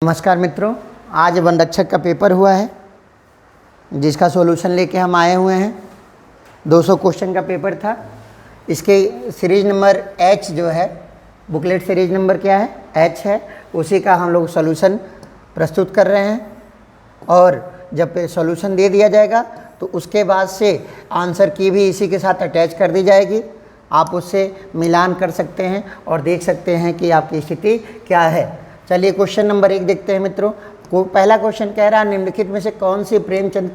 नमस्कार मित्रों, आज वन रक्षक का पेपर हुआ है जिसका सॉल्यूशन लेके हम आए हुए हैं। 200 क्वेश्चन का पेपर था। इसके सीरीज नंबर एच जो है, बुकलेट सीरीज नंबर क्या है, एच है, उसी का हम लोग सॉल्यूशन प्रस्तुत कर रहे हैं। और जब सॉल्यूशन दे दिया जाएगा तो उसके बाद से आंसर की भी इसी के साथ अटैच कर दी जाएगी। आप उससे मिलान कर सकते हैं और देख सकते हैं कि आपकी स्थिति क्या है। चलिए क्वेश्चन नंबर 1 देखते हैं मित्रों। पहला क्वेश्चन कह रहा है निम्नलिखित में से कौन सी प्रेमचंद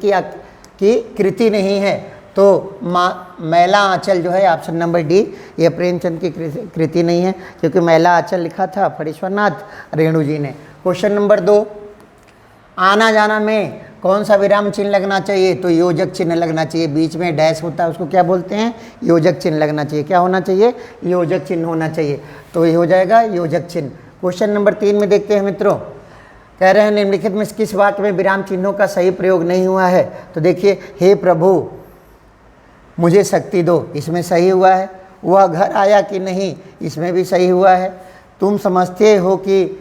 की कृति नहीं है। तो मैला आंचल जो है, ऑप्शन नंबर डी, यह प्रेमचंद की कृति नहीं है, क्योंकि मैला आंचल लिखा था फणीश्वरनाथ रेणु जी ने। क्वेश्चन नंबर 2, आना जाना में कौन सा विराम चिन्ह लगना चाहिए। तो योजक चिन्ह लगना चाहिए। बीच में डैश होता है उसको क्या बोलते हैं, योजक चिन्ह लगना चाहिए। क्या होना चाहिए, योजक चिन्ह होना चाहिए। तो ये हो जाएगा योजक चिन्ह। क्वेश्चन नंबर 3 में देखते हैं मित्रों, कह रहे हैं निम्नलिखित में किस वाक्य में विराम चिन्हों का सही प्रयोग नहीं हुआ है। तो देखिए, हे प्रभु मुझे शक्ति दो, इसमें सही हुआ है। वह घर आया कि नहीं, इसमें भी सही हुआ है। तुम समझते हो कि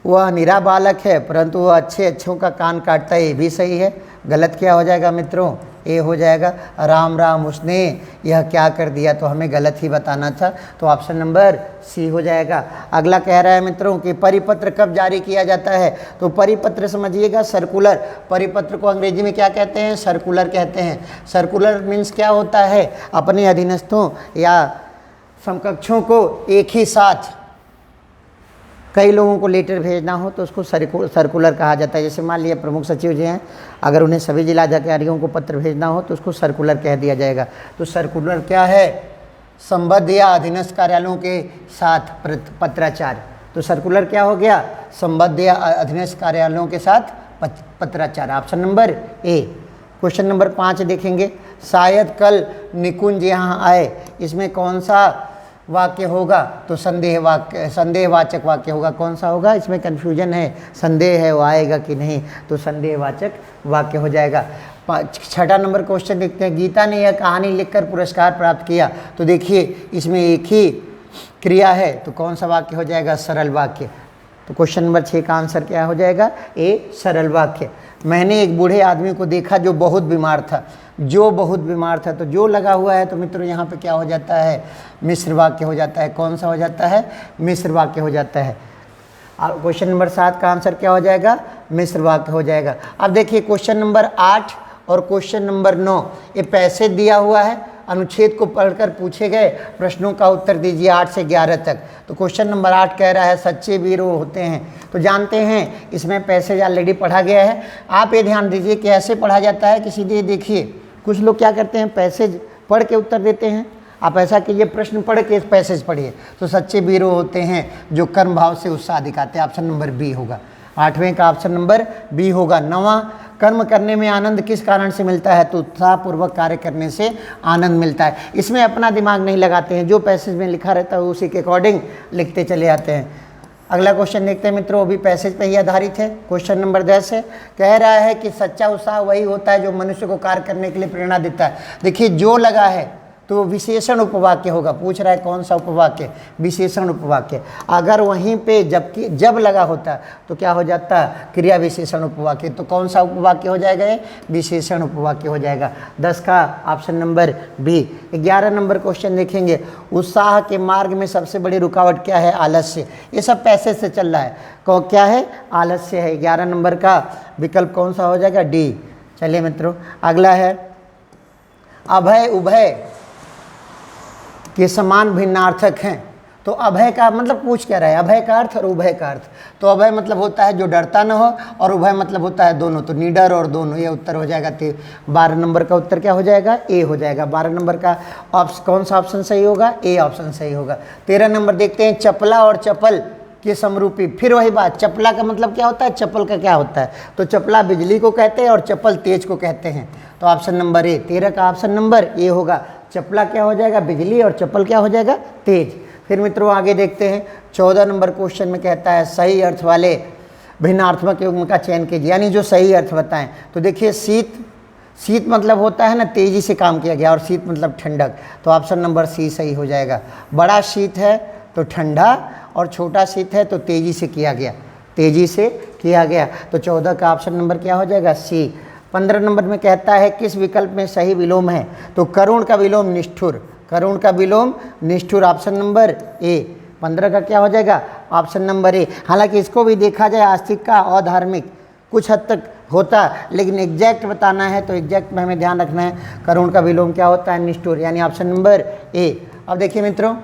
वह निरा बालक है परंतु वह अच्छों का कान काटता है, ये भी सही है। गलत क्या हो जाएगा मित्रों, ए हो जाएगा। राम राम उसने यह क्या कर दिया, तो हमें गलत ही बताना था, तो ऑप्शन नंबर सी हो जाएगा। अगला कह रहा है मित्रों कि परिपत्र कब जारी किया जाता है। तो परिपत्र समझिएगा, सर्कुलर। परिपत्र को अंग्रेजी में क्या कहते हैं, सर्कुलर कहते हैं। सर्कुलर मीन्स क्या होता है, अपने अधीनस्थों या समकक्षों को एक ही साथ कई लोगों को लेटर भेजना हो तो उसको सर्कुलर कहा जाता है। जैसे मान लिया प्रमुख सचिव जी हैं, अगर उन्हें सभी जिलाधिकारियों को पत्र भेजना हो तो उसको सर्कुलर कह दिया जाएगा। तो सर्कुलर क्या है, संबद्ध या अधीनस्थ कार्यालयों के साथ पत्राचार। तो सर्कुलर क्या हो गया, संबद्ध या अधीनस्थ कार्यालयों के साथ पत्राचार। ऑप्शन नंबर ए। क्वेश्चन नंबर 5 देखेंगे, शायद कल निकुंज यहाँ आए, इसमें कौन सा वाक्य होगा। तो संदेहवाचक वाक्य होगा। कौन सा होगा, इसमें कन्फ्यूजन है, संदेह है वो आएगा कि नहीं, तो संदेहवाचक वाक्य हो जाएगा। 6 नंबर क्वेश्चन देखते हैं, गीता ने यह कहानी लिखकर पुरस्कार प्राप्त किया। तो देखिए इसमें एक ही क्रिया है, तो कौन सा वाक्य हो जाएगा, सरल वाक्य। तो क्वेश्चन नंबर 6 का आंसर क्या हो जाएगा, ए, सरल वाक्य। मैंने एक बूढ़े आदमी को देखा जो बहुत बीमार था। जो बहुत बीमार था, तो जो लगा हुआ है तो मित्रों यहाँ पे क्या हो जाता है, मिश्र वाक्य हो जाता है। कौन सा हो जाता है, मिश्र वाक्य हो जाता है। क्वेश्चन नंबर 7 का आंसर क्या हो जाएगा, मिश्र वाक्य हो जाएगा। अब देखिए क्वेश्चन नंबर 8 और क्वेश्चन नंबर 9, ये पैसेज दिया हुआ है, अनुच्छेद को पढ़कर पूछे गए प्रश्नों का उत्तर दीजिए 8 से 11 तक। तो क्वेश्चन नंबर 8 कह रहा है सच्चे वीर वो होते हैं। तो जानते हैं इसमें पैसेज ऑलरेडी पढ़ा गया है। आप ये ध्यान दीजिए कि ऐसे पढ़ा जाता है कि सीधे देखिए, कुछ लोग क्या करते हैं, पैसेज पढ़ के उत्तर देते हैं। आप ऐसा कीजिए, प्रश्न पढ़ के पैसेज पढ़िए। तो सच्चे वीर वो होते हैं जो कर्म भाव से उत्साह दिखाते हैं। ऑप्शन नंबर बी होगा। 8वें का ऑप्शन नंबर बी होगा। 9वां, कर्म करने में आनंद किस कारण से मिलता है। तो उत्साहपूर्वक कार्य करने से आनंद मिलता है। इसमें अपना दिमाग नहीं लगाते हैं, जो पैसेज में लिखा रहता है उसी के अकॉर्डिंग लिखते चले आते हैं। अगला क्वेश्चन देखते हैं मित्रों, वो भी पैसेज पे ही आधारित है। क्वेश्चन नंबर 10 है, कह रहा है कि सच्चा उत्साह वही होता है जो मनुष्य को कार्य करने के लिए प्रेरणा देता है। देखिए जो लगा है तो विशेषण उपवाक्य होगा। पूछ रहा है कौन सा उपवाक्य, विशेषण उपवाक्य। अगर वहीं पे जब लगा होता तो क्या हो जाता, क्रिया विशेषण उपवाक्य। तो कौन सा उपवाक्य हो जाएगा, ये विशेषण उपवाक्य हो जाएगा। 10 का option number B. 11 number question देखेंगे, उत्साह के मार्ग में सबसे बड़ी रुकावट क्या है, आलस्य। ये सब पैसे से चल रहा है, क्या है, आलस्य है। 11 नंबर का विकल्प कौन सा हो जाएगा, डी। चलिए मित्रों, अगला है अभय उभय के समान भिन्नार्थक हैं। तो अभय का मतलब पूछ क्या रहा है, अभय का अर्थ और उभय का अर्थ। तो अभय मतलब होता है जो डरता न हो, और उभय मतलब होता है दोनों। तो निडर और दोनों, ये उत्तर हो जाएगा। 12 नंबर का उत्तर क्या हो जाएगा, ए हो जाएगा। 12 नंबर का कौन सा ऑप्शन सही होगा, ए ऑप्शन सही होगा। 13 नंबर देखते हैं, चपला और चपल के समरूपी। फिर वही बात, चपला का मतलब क्या होता है, चप्पल का क्या होता है। तो चपला बिजली को कहते हैं और चप्पल तेज को कहते हैं। तो ऑप्शन नंबर ए, 13 का ऑप्शन नंबर ए होगा। चपला क्या हो जाएगा, बिजली, और चप्पल क्या हो जाएगा, तेज। फिर मित्रों आगे देखते हैं, 14 नंबर क्वेश्चन में कहता है सही अर्थ वाले भिन्नार्थक युग्म का चयन कीजिए, यानी जो सही अर्थ बताएं। तो देखिए शीत मतलब होता है ना, तेजी से काम किया गया, और शीत मतलब ठंडक। तो ऑप्शन नंबर सी सही हो जाएगा। बड़ा शीत है तो ठंडा, और छोटा शीत है तो तेजी से किया गया। तेजी से किया गया। तो 14 का ऑप्शन नंबर क्या हो जाएगा? सी। 15 नंबर में कहता है किस विकल्प में सही विलोम है? तो करुण का विलोम निष्ठुर, करुण का विलोम निष्ठुर, ऑप्शन नंबर ए। 15 का क्या हो जाएगा? ऑप्शन नंबर ए। हालांकि इसको भी देखा जाए आस्तिक का अधार्मिक कुछ हद तक होता, लेकिन एग्जैक्ट बताना है तो एग्जैक्ट में हमें ध्यान रखना है। करुण का विलोम क्या होता है? निष्ठुर, यानी ऑप्शन नंबर ए। अब देखिए मित्रों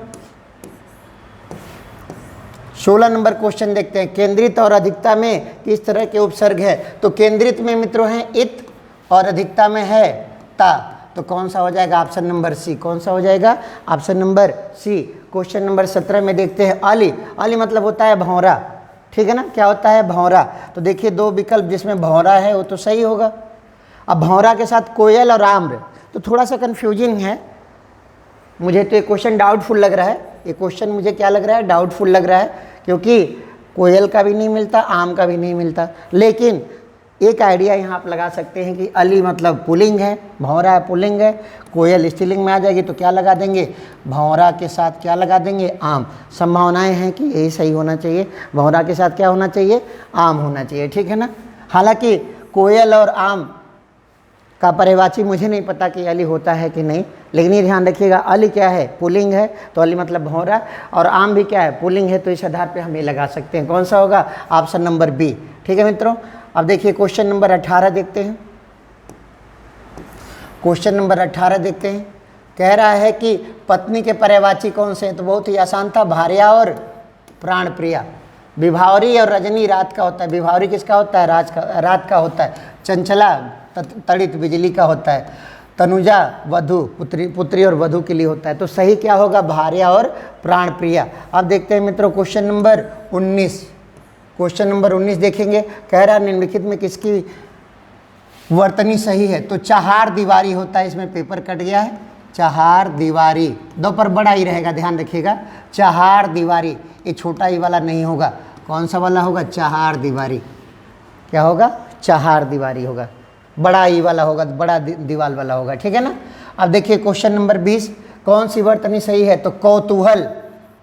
16 नंबर क्वेश्चन देखते हैं। केंद्रित और अधिकता में किस तरह के उपसर्ग है? तो केंद्रित में मित्रों है इत और अधिकता में है ता। तो कौन सा हो जाएगा? Option number C. कौन सा हो जाएगा? Option number C. Question number 17 में देखते हैं अली। अली मतलब होता है भौरा, ठीक है ना? क्या होता है? भौरा। तो देखिए दो विकल्प जिसमें भौरा है वो तो सही होगा। अब भौरा के साथ कोयल और आम्र, तो थोड़ा सा कन्फ्यूजिंग है मुझे, तो ये क्वेश्चन डाउटफुल लग रहा है। ये क्वेश्चन मुझे क्या लग रहा है? डाउटफुल लग रहा है, क्योंकि कोयल का भी नहीं मिलता, आम का भी नहीं मिलता। लेकिन एक आइडिया यहाँ आप लगा सकते हैं कि अली मतलब पुल्लिंग है, भौरा पुल्लिंग है, कोयल स्त्रीलिंग में आ जाएगी, तो क्या लगा देंगे? भौरा के साथ क्या लगा देंगे? आम। संभावनाएं हैं कि यही सही होना चाहिए, भौरा के साथ क्या होना चाहिए? आम होना चाहिए, ठीक है ना? हालांकि कोयल और आम का पर्यायवाची मुझे नहीं पता कि अली होता है कि नहीं, लेकिन ये ध्यान रखिएगा अली क्या है? पुल्लिंग है, तो अली मतलब भौरा, और आम भी क्या है? पुल्लिंग है, तो इस आधार पे हम ये लगा सकते हैं। कौन सा होगा? ऑप्शन नंबर बी, ठीक है मित्रों। अब देखिए क्वेश्चन नंबर 18 देखते हैं। क्वेश्चन नंबर 18 देखते हैं। कह रहा है कि पत्नी के पर्यायवाची कौन से हैं? तो बहुत ही आसान था, भार्या और प्राण प्रिया। विभावरी और रजनी रात का होता है। विभावरी किसका होता है? रात का होता है। चंचला तड़ित बिजली का होता है। तनुजा वधु, पुत्री और वधु के लिए होता है। तो सही क्या होगा? भार्या और प्राण प्रिया। अब देखते हैं मित्रों क्वेश्चन नंबर 19। क्वेश्चन नंबर 19 देखेंगे। कह रहा है निम्नलिखित में किसकी वर्तनी सही है? तो चहार दीवारी होता है, इसमें पेपर कट गया है। चहार दीवारी, दो पर बड़ा ही रहेगा, ध्यान रखिएगा। चहार दीवारी, ये छोटा ही वाला नहीं होगा। कौन सा वाला होगा? चहार दीवारी। क्या होगा? चहार दीवारी होगा, बड़ा ई वाला होगा, बड़ा दीवाल वाला होगा, ठीक है ना? अब देखिए क्वेश्चन नंबर 20। कौन सी वर्तनी सही है? तो कौतूहल,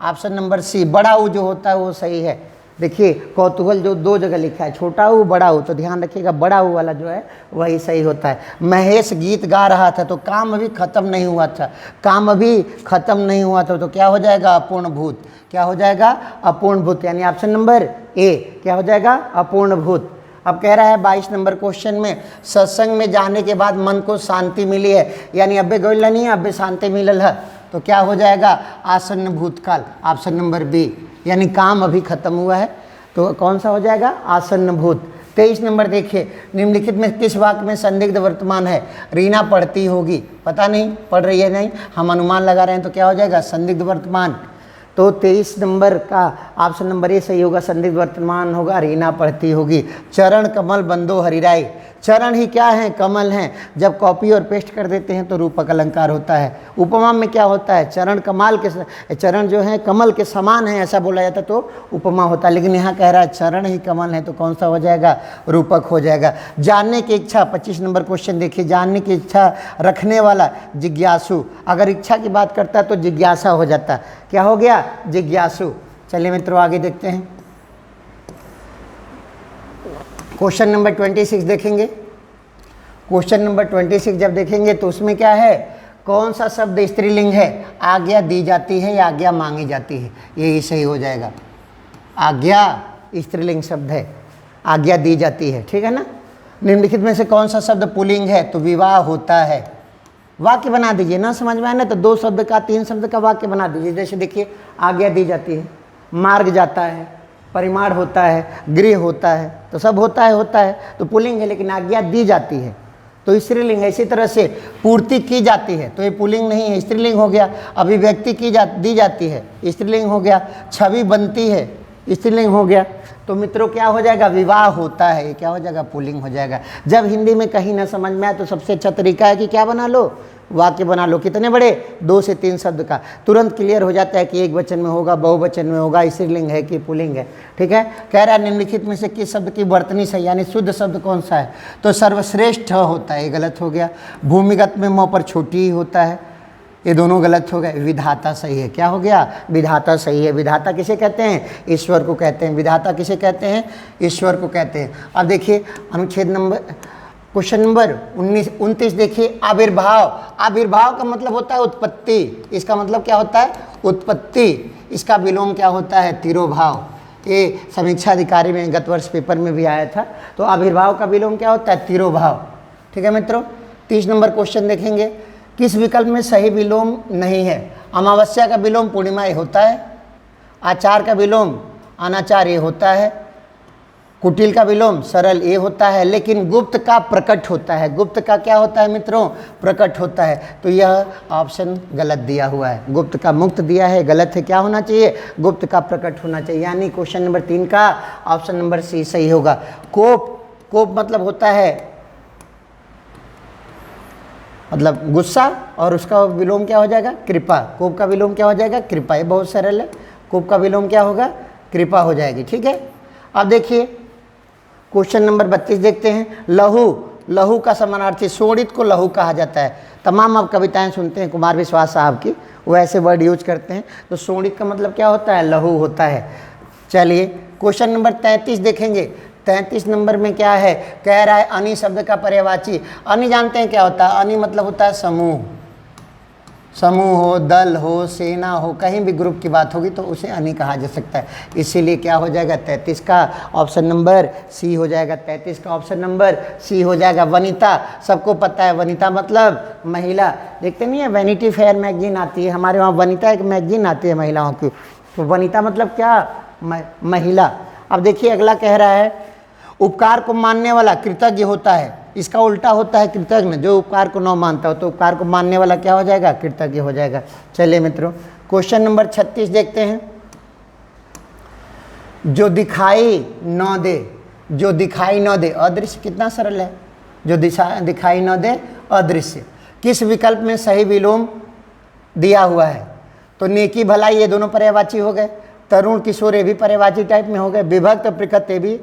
ऑप्शन नंबर सी। बड़ा ऊ जो होता है वो सही है। देखिए कौतूहल जो दो जगह लिखा है, छोटा ऊ बड़ा ऊ, तो ध्यान रखिएगा बड़ा ऊ वाला जो है वही सही होता है। महेश गीत गा रहा था, तो काम अभी खत्म नहीं हुआ था, काम अभी खत्म नहीं हुआ था, तो क्या हो जाएगा? अपूर्ण भूत। क्या हो जाएगा? अपूर्ण भूत, यानी ऑप्शन नंबर ए। क्या हो जाएगा? अपूर्ण भूत। अब कह रहा है 22 नंबर क्वेश्चन में, सत्संग में जाने के बाद मन को शांति मिली है, यानी अब्बे गोइल नहीं है, अब्बे शांति मिलल है, तो क्या हो जाएगा? आसन्न भूतकाल, ऑप्शन नंबर बी, यानी काम अभी खत्म हुआ है, तो कौन सा हो जाएगा? आसन्न भूत। 23 नंबर देखिए, निम्नलिखित में किस वाक्य में संदिग्ध वर्तमान है? रीना पढ़ती होगी, पता नहीं पढ़ रही है नहीं, हम अनुमान लगा रहे हैं, तो क्या हो जाएगा? संदिग्ध वर्तमान। तो 23 नंबर का ऑप्शन नंबर ए सही होगा, संदिग्ध वर्तमान होगा, रीना पढ़ती होगी। चरण कमल बंदो हरिराई, चरण ही क्या है? कमल हैं। जब कॉपी और पेस्ट कर देते हैं तो रूपक अलंकार होता है। उपमा में क्या होता है? चरण कमाल के, चरण जो है कमल के समान है, ऐसा बोला जाता तो उपमा होता है, लेकिन यहाँ कह रहा है चरण ही कमल है, तो कौन सा हो जाएगा? रूपक हो जाएगा। जानने की इच्छा, 25 नंबर क्वेश्चन देखिए। जानने की इच्छा रखने वाला जिज्ञासु, अगर इच्छा की बात करता है तो जिज्ञासा हो जाता है। क्या हो गया? जिज्ञासु। चलिए मित्रों आगे देखते हैं। क्वेश्चन नंबर 26 देखेंगे। क्वेश्चन नंबर 26 जब देखेंगे तो उसमें क्या है? कौन सा शब्द स्त्रीलिंग है? आज्ञा दी जाती है या आज्ञा मांगी जाती है? यही सही हो जाएगा। आज्ञा स्त्रीलिंग शब्द है, आज्ञा दी जाती है, ठीक है ना? निम्नलिखित में से कौन सा शब्द पुल्लिंग है? तो विवाह होता है। वाक्य बना दीजिए, ना समझ में आए ना तो 2 शब्द का 3 शब्द का वाक्य बना दीजिए। जैसे देखिए आज्ञा दी जाती है, मार्ग जाता है, परिमाण होता है, गृह होता है, तो सब होता है, तो पुल्लिंग है, लेकिन आज्ञा दी जाती है तो स्त्रीलिंग है। इसी तरह से पूर्ति की जाती है, तो ये पुल्लिंग नहीं है, स्त्रीलिंग हो गया। अभिव्यक्ति दी जाती है, स्त्रीलिंग हो गया। छवि बनती है, स्त्रीलिंग हो गया। तो मित्रों क्या हो जाएगा? विवाह होता है, ये क्या हो जाएगा? पुल्लिंग हो जाएगा। जब हिंदी में कहीं ना समझ में आए तो सबसे अच्छा तरीका है कि क्या बना लो? वाक्य बना लो। कितने बड़े? 2 से 3 शब्द का, तुरंत क्लियर हो जाता है कि एक वचन में होगा, बहुवचन में होगा, स्त्रीलिंग है कि पुल्लिंग है, ठीक है? कह रहा है निम्नलिखित में से किस शब्द की वर्तनी सही, यानी शुद्ध शब्द कौन सा है? तो सर्वश्रेष्ठ होता है, ये गलत हो गया। भूमिगत में मों पर छोटी ही होता है, ये दोनों गलत हो गए, विधाता सही है। क्या हो गया? विधाता सही है। विधाता किसे कहते हैं? ईश्वर को कहते हैं। विधाता किसे कहते हैं? ईश्वर को कहते हैं। अब देखिए अनुच्छेद नंबर क्वेश्चन नंबर 29 देखिए, आविर्भाव। आविर्भाव का मतलब होता है उत्पत्ति। इसका मतलब क्या होता है? उत्पत्ति। इसका विलोम क्या होता है? तिरोभाव। ये समीक्षा अधिकारी में गत वर्ष पेपर में भी आया था। तो आविर्भाव का विलोम क्या होता है? तिरोभाव। ठीक है मित्रों। 30 नंबर क्वेश्चन देखेंगे, किस विकल्प में सही विलोम नहीं है? अमावस्या का विलोम पूर्णिमा ये होता है, आचार का विलोम अनाचार ये होता है, कुटिल का विलोम सरल ये होता है, लेकिन गुप्त का प्रकट होता है। गुप्त का क्या होता है मित्रों? प्रकट होता है। तो यह ऑप्शन गलत दिया हुआ है। गुप्त का मुक्त दिया है, गलत है। क्या होना चाहिए? गुप्त का प्रकट होना चाहिए। यानी क्वेश्चन नंबर 3 का ऑप्शन नंबर सी सही होगा। कोप। कोप मतलब होता है मतलब गुस्सा, और उसका विलोम क्या हो जाएगा? कृपा। कोप का विलोम क्या हो जाएगा? कृपा। ये बहुत सरल है। कोप का विलोम क्या होगा? कृपा हो जाएगी। ठीक है। अब देखिए क्वेश्चन नंबर 32 देखते हैं, लहू। लहू का समानार्थी, शोणित को लहू कहा जाता है। तमाम आप कविताएं सुनते हैं कुमार विश्वास साहब की, वो ऐसे वर्ड यूज करते हैं। तो शोणित का मतलब क्या होता है? लहू होता है। चलिए क्वेश्चन नंबर 33 देखेंगे। 33 नंबर में क्या है? कह रहा है अनि शब्द का पर्यायवाची। अनि जानते हैं क्या होता है? अनि मतलब होता है समूह। समूह हो, दल हो, सेना हो, कहीं भी ग्रुप की बात होगी तो उसे अनि कहा जा सकता है। इसीलिए क्या हो जाएगा? 33 का ऑप्शन नंबर सी हो जाएगा। 33 का ऑप्शन नंबर सी हो जाएगा। वनिता, सबको पता है वनिता मतलब महिला। देखते नहीं है वैनिटी फेयर मैगजीन आती है, हमारे वहाँ वनिता एक मैगजीन आती है महिलाओं की। तो वनिता मतलब क्या? महिला। अब देखिए अगला कह रहा है, उपकार को मानने वाला कृतज्ञ होता है। इसका उल्टा होता है कृतज्ञ। जो उपकार को न मानता हो तो उपकार को मानने वाला क्या हो जाएगा? कृतज्ञ हो जाएगा। चलिए मित्रों क्वेश्चन नंबर 36 देखते हैं, जो दिखाई न दे। जो दिखाई न दे, अदृश्य। कितना सरल है। जो दिखाई न दे, अदृश्य। किस विकल्प में सही विलोम दिया हुआ है? तो नेकी भलाई ये दोनों पर्यायवाची हो गए। तरुण किशोर ये भी पर्यायवाची टाइप में हो गए। विभक्त प्रकृत ये भी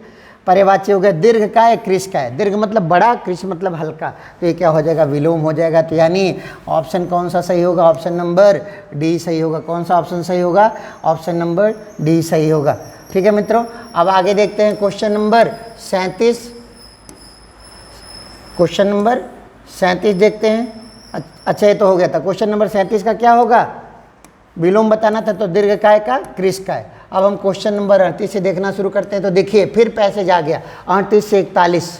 पर्यायवाची हो गए। दीर्घ का है, कृष का है। दीर्घ मतलब बड़ा, कृष मतलब हल्का। तो ये क्या हो जाएगा? विलोम हो जाएगा। तो यानी ऑप्शन कौन सा सही होगा? ऑप्शन नंबर डी सही होगा। कौन सा ऑप्शन सही होगा? ऑप्शन नंबर डी सही होगा। ठीक है मित्रों। अब आगे देखते हैं क्वेश्चन नंबर 37। क्वेश्चन नंबर 37 देखते हैं। अच्छा ये तो हो गया था। क्वेश्चन नंबर 37 का क्या होगा? विलोम बताना था। तो दीर्घ काय का, कृष का है। अब हम क्वेश्चन नंबर 38 से देखना शुरू करते हैं। तो देखिए फिर पैसेज आ गया 38 से 41।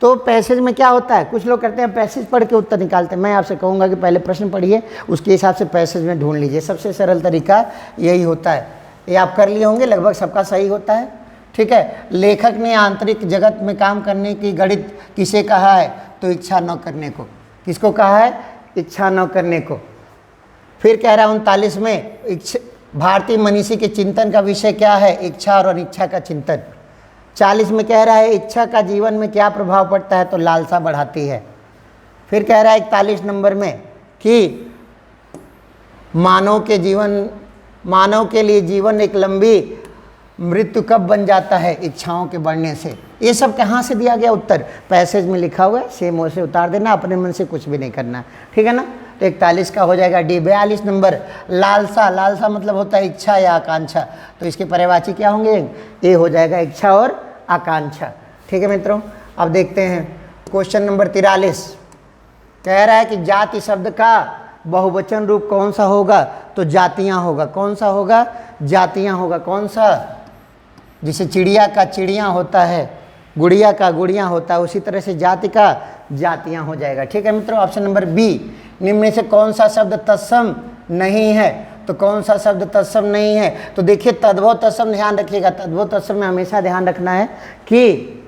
तो पैसेज में क्या होता है? कुछ लोग करते हैं पैसेज पढ़ के उत्तर निकालते हैं। मैं आपसे कहूँगा कि पहले प्रश्न पढ़िए, उसके हिसाब से पैसेज में ढूंढ लीजिए। सबसे सरल तरीका यही होता है। ये आप कर लिए होंगे, लगभग सबका सही होता है। ठीक है। लेखक ने आंतरिक जगत में काम करने की गणित किसे कहा है? तो इच्छा न करने को। किसको कहा है? इच्छा न करने को। फिर कह रहा है 39 में, भारतीय मनीषी के चिंतन का विषय क्या है? इच्छा और अनिच्छा का चिंतन। 40 में कह रहा है इच्छा का जीवन में क्या प्रभाव पड़ता है? तो लालसा बढ़ाती है। फिर कह रहा है 41 नंबर में कि मानव के लिए जीवन एक लंबी मृत्यु कब बन जाता है? इच्छाओं के बढ़ने से। ये सब कहाँ से दिया गया उत्तर? पैसेज में लिखा हुआ है, सेम ओर से उतार देना, अपने मन से कुछ भी नहीं करना। ठीक है ना। तो 41 का हो जाएगा डी। 42 नंबर, लालसा। लालसा मतलब होता है इच्छा या आकांक्षा। तो इसके पर्यायवाची क्या होंगे? ये हो जाएगा इच्छा और आकांक्षा। ठीक है मित्रों। अब देखते हैं क्वेश्चन नंबर 43। कह रहा है कि जाति शब्द का बहुवचन रूप कौन सा होगा? तो जातियाँ होगा। कौन सा होगा? जातियाँ होगा। कौन सा? जिसे चिड़िया का चिड़िया होता है, गुड़िया का गुड़िया होता है, उसी तरह से जाति का जातियाँ हो जाएगा। ठीक है मित्रों। ऑप्शन नंबर बी, निम्न में से कौन सा शब्द तत्सम नहीं है? तो कौन सा शब्द तत्सम नहीं है? तो देखिए तद्भव तत्सम ध्यान रखिएगा। तद्भव तत्सम में हमेशा ध्यान रखना है कि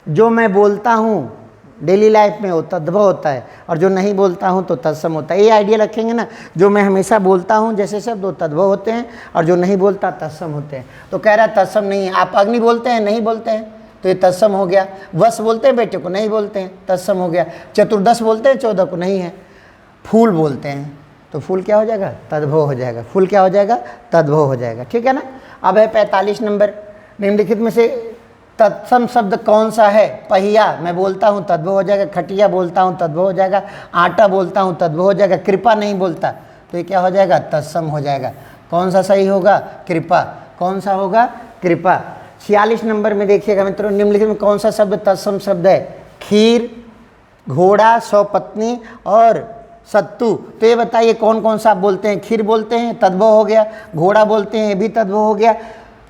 जो मैं बोलता हूँ डेली लाइफ में वो तद्भव होता है, और जो नहीं बोलता हूँ तो तत्सम होता है। ये आइडिया रखेंगे ना। जो मैं हमेशा बोलता हूँ जैसे शब्द वो तद्भव होते हैं, और जो नहीं बोलता तत्सम होते हैं। तो कह रहा है तत्सम नहीं है। आप अग्नि बोलते हैं, नहीं बोलते हैं, तो ये तत्सम हो गया। वश बोलते हैं बेटे को, नहीं बोलते हैं, तत्सम हो गया। चतुर्दश बोलते हैं, 14 को नहीं है। फूल बोलते हैं, तो फूल क्या हो जाएगा? तद्भव हो जाएगा। फूल क्या हो जाएगा? तद्भव हो जाएगा। ठीक है ना। अब है 45 नंबर, निम्नलिखित में से तत्सम शब्द कौन सा है? पहिया, मैं बोलता हूँ तद्भव हो जाएगा। खटिया बोलता हूँ तद्भव हो जाएगा। आटा बोलता हूँ तद्भव हो जाएगा। कृपा नहीं बोलता तो ये क्या हो जाएगा, तत्सम हो जाएगा। कौन सा सही होगा, कृपा। कौन सा होगा, कृपा। 46 नंबर में देखिएगा मित्रों, निम्नलिखित में कौन सा शब्द तत्सम शब्द है, खीर, घोड़ा, सौपत्नी और सत्तू। तो ये बताइए कौन कौन सा आप बोलते हैं, खीर बोलते हैं, तद्भव हो गया, घोड़ा बोलते हैं, ये भी तद्भव हो गया,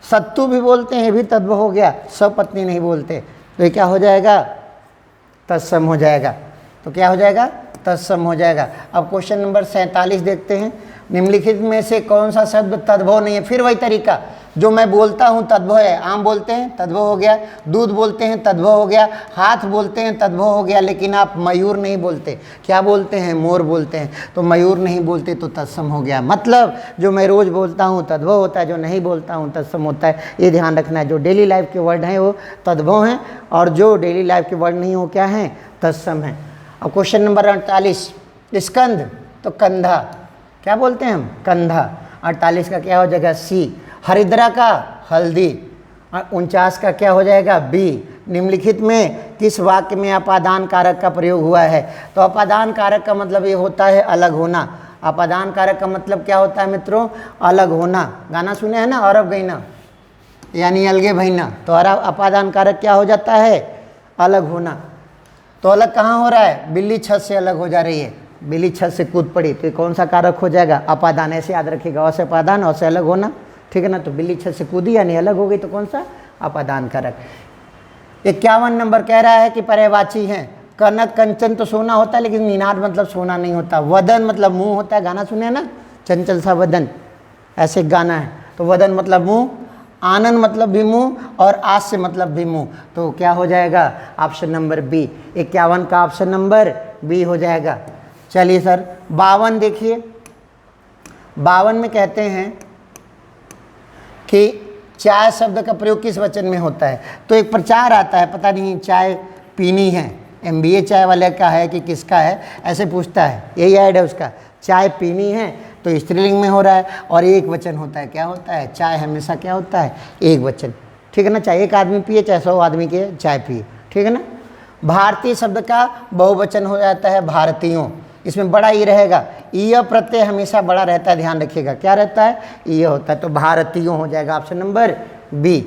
सत्तू भी बोलते हैं, ये भी तद्भव हो गया, सौपत्नी नहीं बोलते। तो ये क्या हो जाएगा, तत्सम हो जाएगा। तो क्या हो जाएगा, तत्सम हो जाएगा। अब क्वेश्चन नंबर 47 देखते हैं, निम्नलिखित में से कौन सा शब्द तद्भव नहीं है। फिर वही तरीका, जो मैं बोलता हूँ तद्भव है, आम बोलते हैं तद्भव हो गया, दूध बोलते हैं तद्भव हो गया, हाथ बोलते हैं तद्भव हो गया, लेकिन आप मयूर नहीं बोलते, क्या बोलते हैं, मोर बोलते हैं, तो मयूर नहीं बोलते तो तत्सम हो गया। मतलब जो मैं रोज़ बोलता हूँ तद्भव होता है, जो नहीं बोलता हूँ तत्सम होता है। ये ध्यान रखना है, जो डेली लाइफ के वर्ड हैं वो तद्भव हैं और जो डेली लाइफ के वर्ड नहीं हो क्या हैं, तत्सम हैं। अब क्वेश्चन नंबर 48, स्कंद तो कंधा, क्या बोलते हैं हम, कंधा। 48 का क्या हो जाएगा, सी। हरिद्रा का हल्दी। 49 का क्या हो जाएगा, बी। निम्नलिखित में किस वाक्य में अपादान कारक का प्रयोग हुआ है। तो अपादान कारक का मतलब ये होता है अलग होना। अपादान कारक का मतलब क्या होता है मित्रों, अलग होना। गाना सुने हैं ना, औरब गईना यानी अलगे भईना। तो अपादान कारक क्या हो जाता है, अलग होना। तो अलग कहाँ हो रहा है, बिल्ली छत से अलग हो जा रही है, बिल्ली छत से कूद पड़ी, तो कौन सा कारक हो जाएगा, अपादान। ऐसे याद रखिएगा, और से अपादान, और से अलग होना, ठीक है ना। तो बिल्ली छत से कूदी यानी अलग हो गई, तो कौन सा, अपादान कारक। 51 नंबर कह रहा है कि पर्यायवाची हैं। कनक कंचन तो सोना होता है, लेकिन निनाद मतलब सोना नहीं होता। वदन मतलब मुंह होता है, गाना सुने ना, चंचल सा वदन, ऐसे गाना है। तो वदन मतलब मुंह, आनंद मतलब भी मुंह, और आस्य मतलब भी मुंह। तो क्या हो जाएगा, ऑप्शन नंबर बी। 51 का ऑप्शन नंबर बी हो जाएगा। चलिए सर 52 देखिए, 52 में कहते हैं कि चाय शब्द का प्रयोग किस वचन में होता है। तो एक प्रचार आता है, पता नहीं चाय पीनी है, MBA चाय वाले का है कि किसका है, ऐसे पूछता है, यही ऐड है उसका, चाय पीनी है, तो स्त्रीलिंग में हो रहा है और एक वचन होता है, क्या होता है, चाय हमेशा क्या होता है, एक वचन, ठीक है ना। चाहे एक आदमी पिए चाहे 100 आदमी के चाय पिए, ठीक है ना। भारतीय शब्द का बहुवचन हो जाता है भारतीयों, इसमें बड़ा ई रहेगा, ईय प्रत्यय हमेशा बड़ा रहता है, ध्यान रखिएगा, क्या रहता है, ईय होता है, तो भारतीयों हो जाएगा ऑप्शन नंबर बी।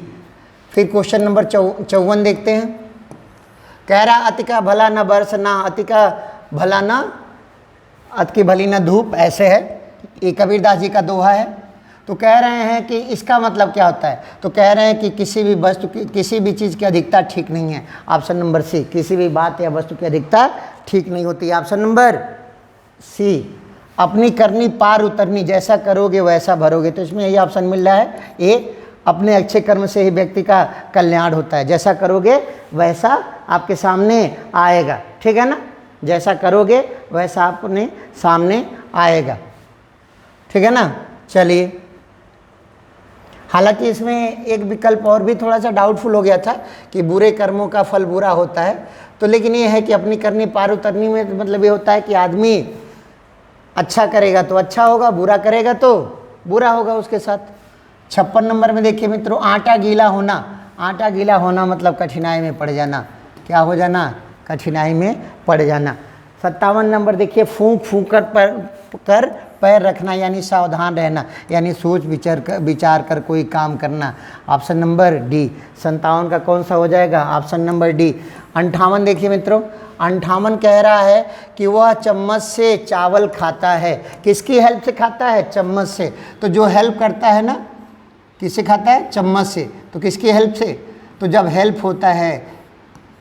फिर क्वेश्चन नंबर 54 देखते हैं। कह रहा अति का भला न बरस ना, अति का भला न, अति की भली न धूप, ऐसे है, ये कबीरदास जी का दोहा है। तो कह रहे हैं कि इसका मतलब क्या होता है, तो कह रहे हैं कि किसी भी वस्तु की, किसी भी चीज़ की अधिकता ठीक नहीं है, ऑप्शन नंबर सी। किसी भी बात या वस्तु की अधिकता ठीक नहीं होती, ऑप्शन नंबर सी। अपनी करनी पार उतरनी, जैसा करोगे वैसा भरोगे, तो इसमें यही ऑप्शन मिल रहा है, ये अपने अच्छे कर्म से ही व्यक्ति का कल्याण होता है, जैसा करोगे वैसा आपके सामने आएगा, ठीक है ना, जैसा करोगे वैसा अपने सामने आएगा, ठीक है ना। चलिए, हालांकि इसमें एक विकल्प और भी थोड़ा सा डाउटफुल हो गया था कि बुरे कर्मों का फल बुरा होता है, तो लेकिन ये है कि अपनी करनी पार उतरनी में मतलब ये होता है कि आदमी अच्छा करेगा तो अच्छा होगा, बुरा करेगा तो बुरा होगा उसके साथ। 56 नंबर में देखिए मित्रों, आटा गीला होना। आटा गीला होना मतलब कठिनाई में पड़ जाना, क्या हो जाना, कठिनाई में पड़ जाना। 57 नंबर देखिए, फूंक फूंक कर पैर रखना यानी सावधान रहना, यानी सोच विचार कर कोई काम करना, ऑप्शन नंबर डी। 57 का कौन सा हो जाएगा, ऑप्शन नंबर डी। 58 देखिए मित्रों, 58 कह रहा है कि वह चम्मच से चावल खाता है, किसकी हेल्प से खाता है, चम्मच से। तो जो हेल्प करता है ना, किससे खाता है, चम्मच से, तो किसकी हेल्प से, तो जब हेल्प होता है